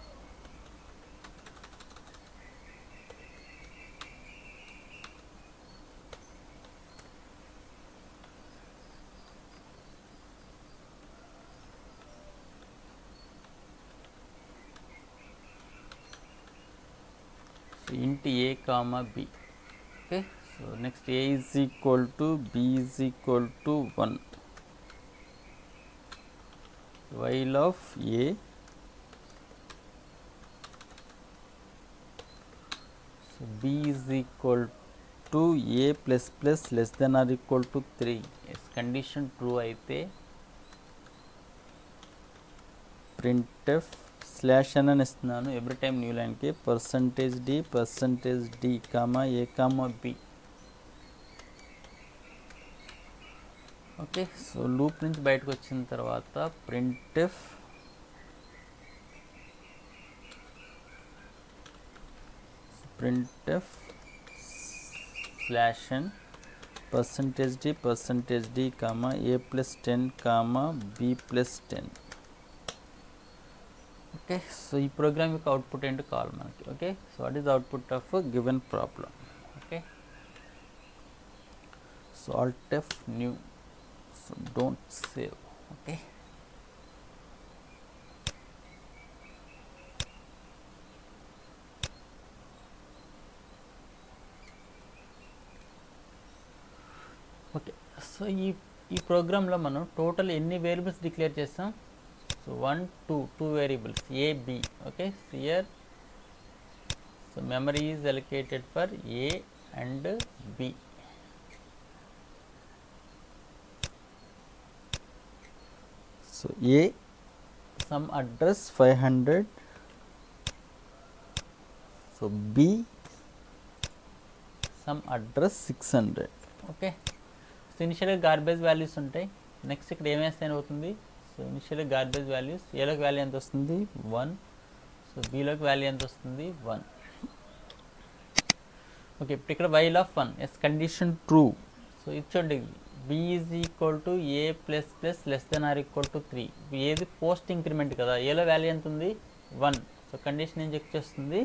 int a comma b. Okay, so next a is equal to b is equal to 1 while of a so b is equal to a plus plus less than or equal to 3. yes, condition true అయితే printf slash అని ఇస్తున్నాను every time new లైన్కి %d comma a comma b. Okay, so loop నుంచి బయటకు వచ్చిన తర్వాత printf slash n %d comma a plus 10 comma b plus 10. Okay, so ఈ programme యొక్క అవుట్పుట్ ఏంటో కావాలి మనకి. Okay, so what is output of given problem. Okay, so Alt F new, so don't save. Okay, okay, so ఈ ప్రోగ్రాంలో మనం total ఎన్ని variables declare చేస్తాం. So 1 2 variables a b. okay, so here so memory is allocated for a and b. So a some address 500, so b some address 600. okay, so initially garbage values ఉంటాయి. Next ఇక్కడ ఏమేస్తాయని అవుతుంది. So initial garbage values ఏలోకి value ఎంత వస్తుంది 1, so బీలోకి value ఎంత వస్తుంది 1. Okay, ఇప్పుడు ఇక్కడ while of 1 yes condition true. So ఇది చూడండి B is equal to A plus plus less then or equal to 3. ఏది పోస్ట్ ఇంక్రిమెంట్ కదా, ఏలో వాల్యూ ఎంత ఉంది 1. సో కండిషన్ ఏం చెక్ చేస్తుంది,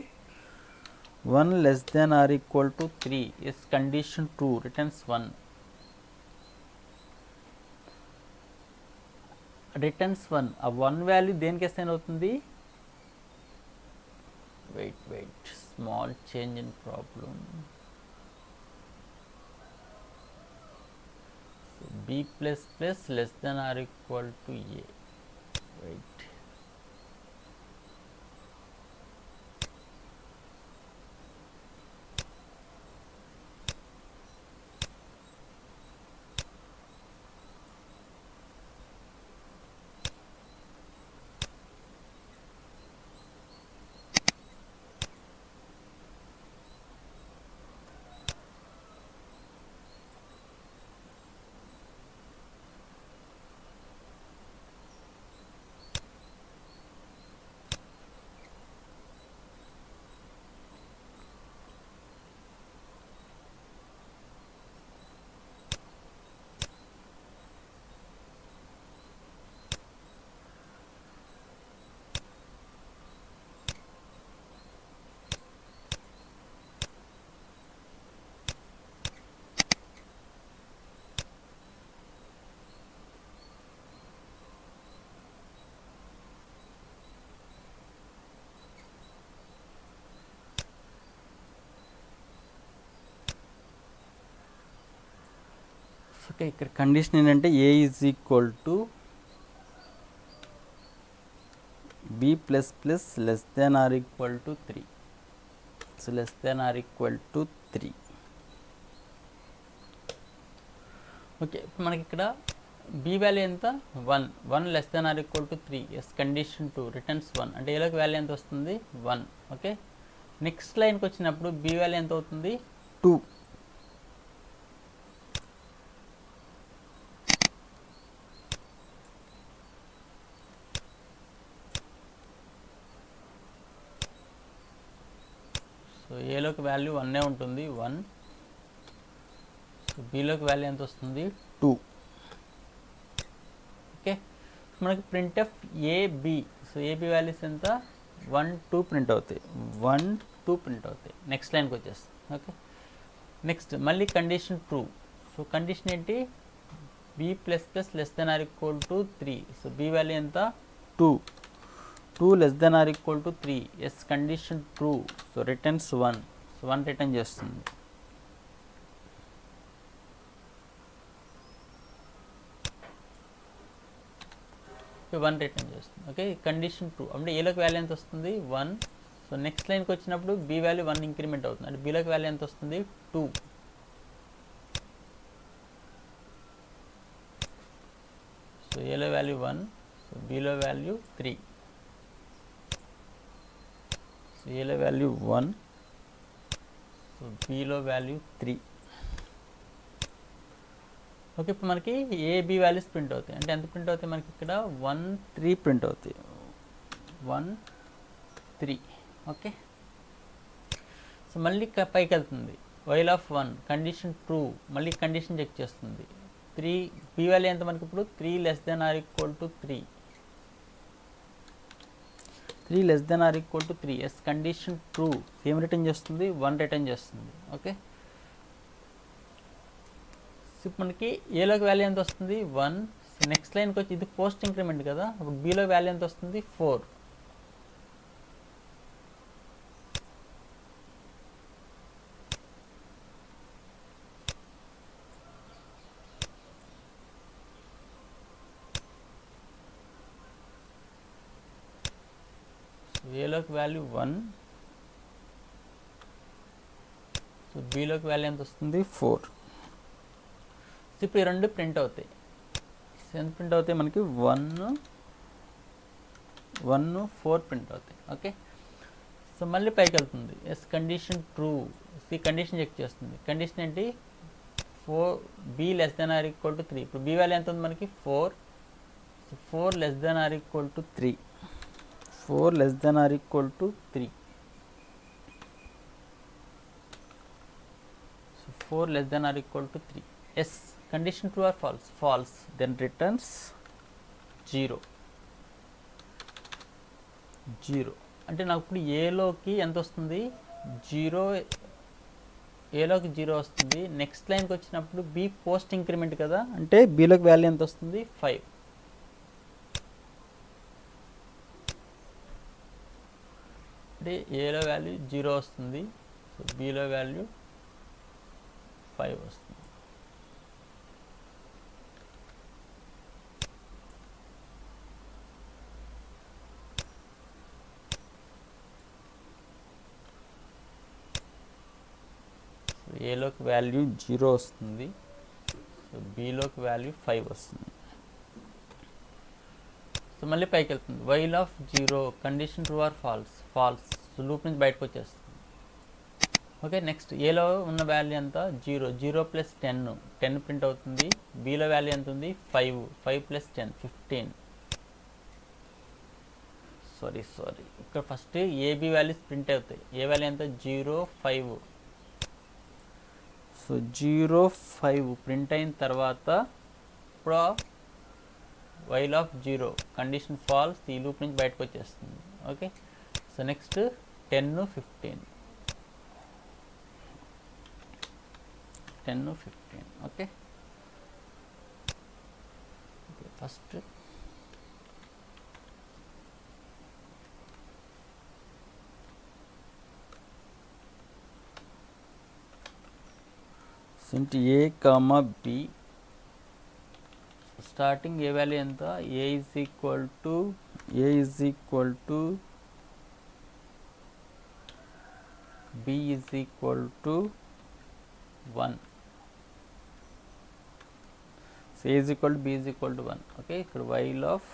1 less than or equal to 3 is condition true, returns 1. Returns 1. ఆ 1 వాల్యూ దేనికి అసైన్ అవుతుంది, wait small change in problem. B plus plus less then or equal to a. Wait, okay. ఇక్కడ condition ఏంటంటే a is equal to b plus plus less then or equal to 3. So less then or equal to 3. Okay, మనకి ఇక్కడ b value ఎంత 1 less then or equal to 3. Yes condition 2 returns 1. అంటే ఏలోకి value ఎంత వస్తుంది 1. Okay, next లైన్కి వచ్చినప్పుడు B value ఎంత అవుతుంది 2. సో ఏలోకి వాల్యూ 1 ఉంటుంది 1. సో బిలోకి వాల్యూ ఎంత వస్తుంది 2. ఓకే, మనకి print F AB. So A B values ఎంత 1 2 ప్రింట్ అవుతాయి, 1 2 ప్రింట్ అవుతాయి. నెక్స్ట్ లైన్కి వచ్చేస్తుంది. ఓకే, నెక్స్ట్ మళ్ళీ కండిషన్ ట్రూ. సో కండిషన్ ఏంటి, B plus plus less then or equal to 3. So B value ఎంత 2 less then or equal to 3. Yes condition true. So returns 1. So 1 return చేస్తుంది. Okay, 1 return చేస్తుంది. Okay, condition true అంటే ఏలోకి value ఎంత వస్తుంది 1. So next లైన్కి వచ్చినప్పుడు B value 1 increment అవుతుంది. అంటే బిలోకి వాల్యూ ఎంత వస్తుంది 2. సో ఏలో వాల్యూ 1. సో బిలో వాల్యూ 3. సో ఏలో వాల్యూ 1. సో బిలో వాల్యూ 3. ఓకే, ఇప్పుడు మనకి ఏబి వాల్యూస్ ప్రింట్ అవుతాయి. అంటే ఎంత ప్రింట్ అవుతాయి మనకి ఇక్కడ 1 3 ప్రింట్ అవుతాయి, 1 3. ఓకే, సో మళ్ళీ పైకి వెళ్తుంది. While of 1 condition true. మళ్ళీ కండిషన్ చెక్ చేస్తుంది. 3 బి వాల్యూ ఎంత మనకి ఇప్పుడు 3 less then or equal to 3. 3 less then or equal to 3. Yes condition true. ఏం రిటర్న్ చేస్తుంది 1 రిటర్న్ చేస్తుంది. ఓకే, సో మనకి ఏలోకి వాల్యూ ఎంత వస్తుంది 1. సో నెక్స్ట్ లైన్కి వచ్చి ఇది పోస్ట్ ఇంక్రిమెంట్ కదా, అప్పుడు బిలో వాల్యూ ఎంత వస్తుంది 4. ఏలోకి వాల్యూ 1. సో బిలోకి వాల్యూ ఎంత వస్తుంది 4. సో ఇప్పుడు ఈ రెండు ప్రింట్ అవుతాయి. ఎంత ప్రింట్ అవుతాయి మనకి 1 4 ప్రింట్ అవుతాయి. ఓకే, సో మళ్ళీ పైకి వెళ్తుంది. Yes condition true. ఈ కండిషన్ చెక్ చేస్తుంది. కండిషన్ ఏంటి 4 B less then or equal to 3. ఇప్పుడు బి వాల్యూ ఎంత ఉంది మనకి 4. So 4 less then or equal to 3. 4 less then or equal to 3. So 4 less then or equal to 3. Yes condition true or false, false, then returns 0 అంటే నాకు ఇప్పుడు ఏలోకి ఎంత వస్తుంది, 0, ఏలోకి 0 వస్తుంది. నెక్స్ట్ లైన్కి వచ్చినప్పుడు బి పోస్ట్ ఇంక్రిమెంట్ కదా, అంటే బిలోకి వాల్యూ ఎంత వస్తుంది, 5. అంటే ఏలో వాల్యూ 0 వస్తుంది, సో బిలో వాల్యూ 5 వస్తుంది. ఏలోకి వాల్యూ 0 వస్తుంది, సో బిలోకి వాల్యూ 5 వస్తుంది. సో మళ్ళీ పైకి వెళ్తుంది. While of 0 condition true or false, false. So loop నుంచి బయటకు వచ్చేస్తుంది. ఓకే, నెక్స్ట్ ఏలో ఉన్న వాల్యూ ఎంత, 0, 0 ప్లస్ 10 ప్రింట్ అవుతుంది. బిలో వాల్యూ ఎంత ఉంది, 5, 5 ప్లస్ 10 15. సారీ ఇక్కడ ఫస్ట్ ఏబి వాల్యూస్ ప్రింట్ అవుతాయి. ఏ వాల్యూ ఎంత, 0, 5. సో 0, 5 ప్రింట్ అయిన తర్వాత ఇప్పుడు వైల్ ఆఫ్ 0 కండిషన్ ఫాల్స్, ఈ లూప్ నుంచి బయటకు వచ్చేస్తుంది. Okay, so next 10, 15. Okay, first int a comma b, starting a value ఎంత, a is equal to b is equal to 1. So A is equal to b is equal to 1. Okay, ఇక్కడ while of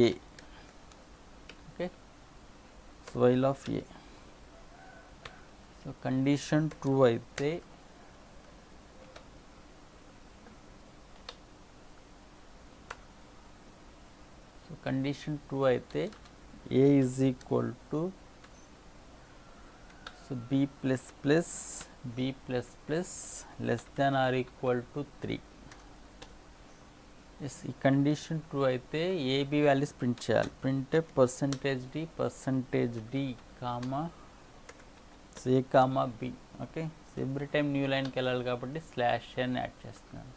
a. While of a. So condition true అయితే a is equal to b plus plus less than or equal to 3. ఈ condition true అయితే a b values print చేయాలి. Print %d comma a comma b. Okay, so every time new లైన్కి వెళ్ళాలి కాబట్టి /n add చేస్తున్నాను.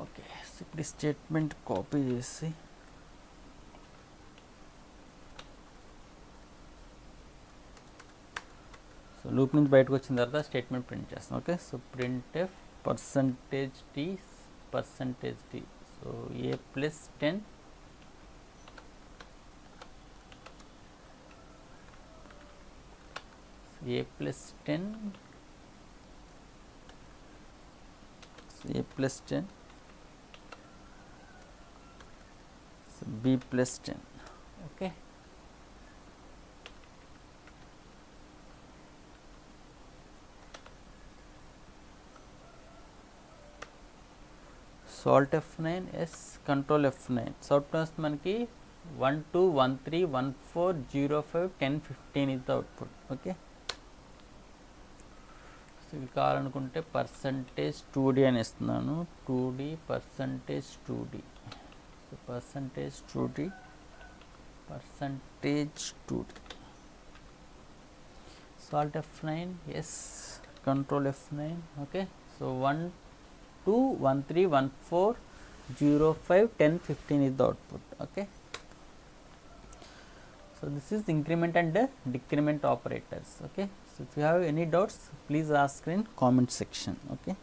Okay, so ఇప్పుడు statement copy చేసి so loop నుంచి బయటకు వచ్చిన తర్వాత స్టేట్మెంట్ ప్రింట్ చేస్తాం. Okay, so printf %d so a plus 10 b plus 10. Okay, so alt F9 yes control F9. Output మనకి 1, 2, 1, 3, 1, 4, 0, 5, 10, 15 is the output. Okay, so ఇది కావాలనుకుంటే %2d అని ఇస్తున్నాను. 2d %2d so alt F9 yes control F9. Okay, so 1, 2, 1, 3, 1, 4, 0, 5, 10, 15 is the output. Okay, so this is increment and decrement operators. Okay, so if you have any doubts, please ask in comment section. Okay.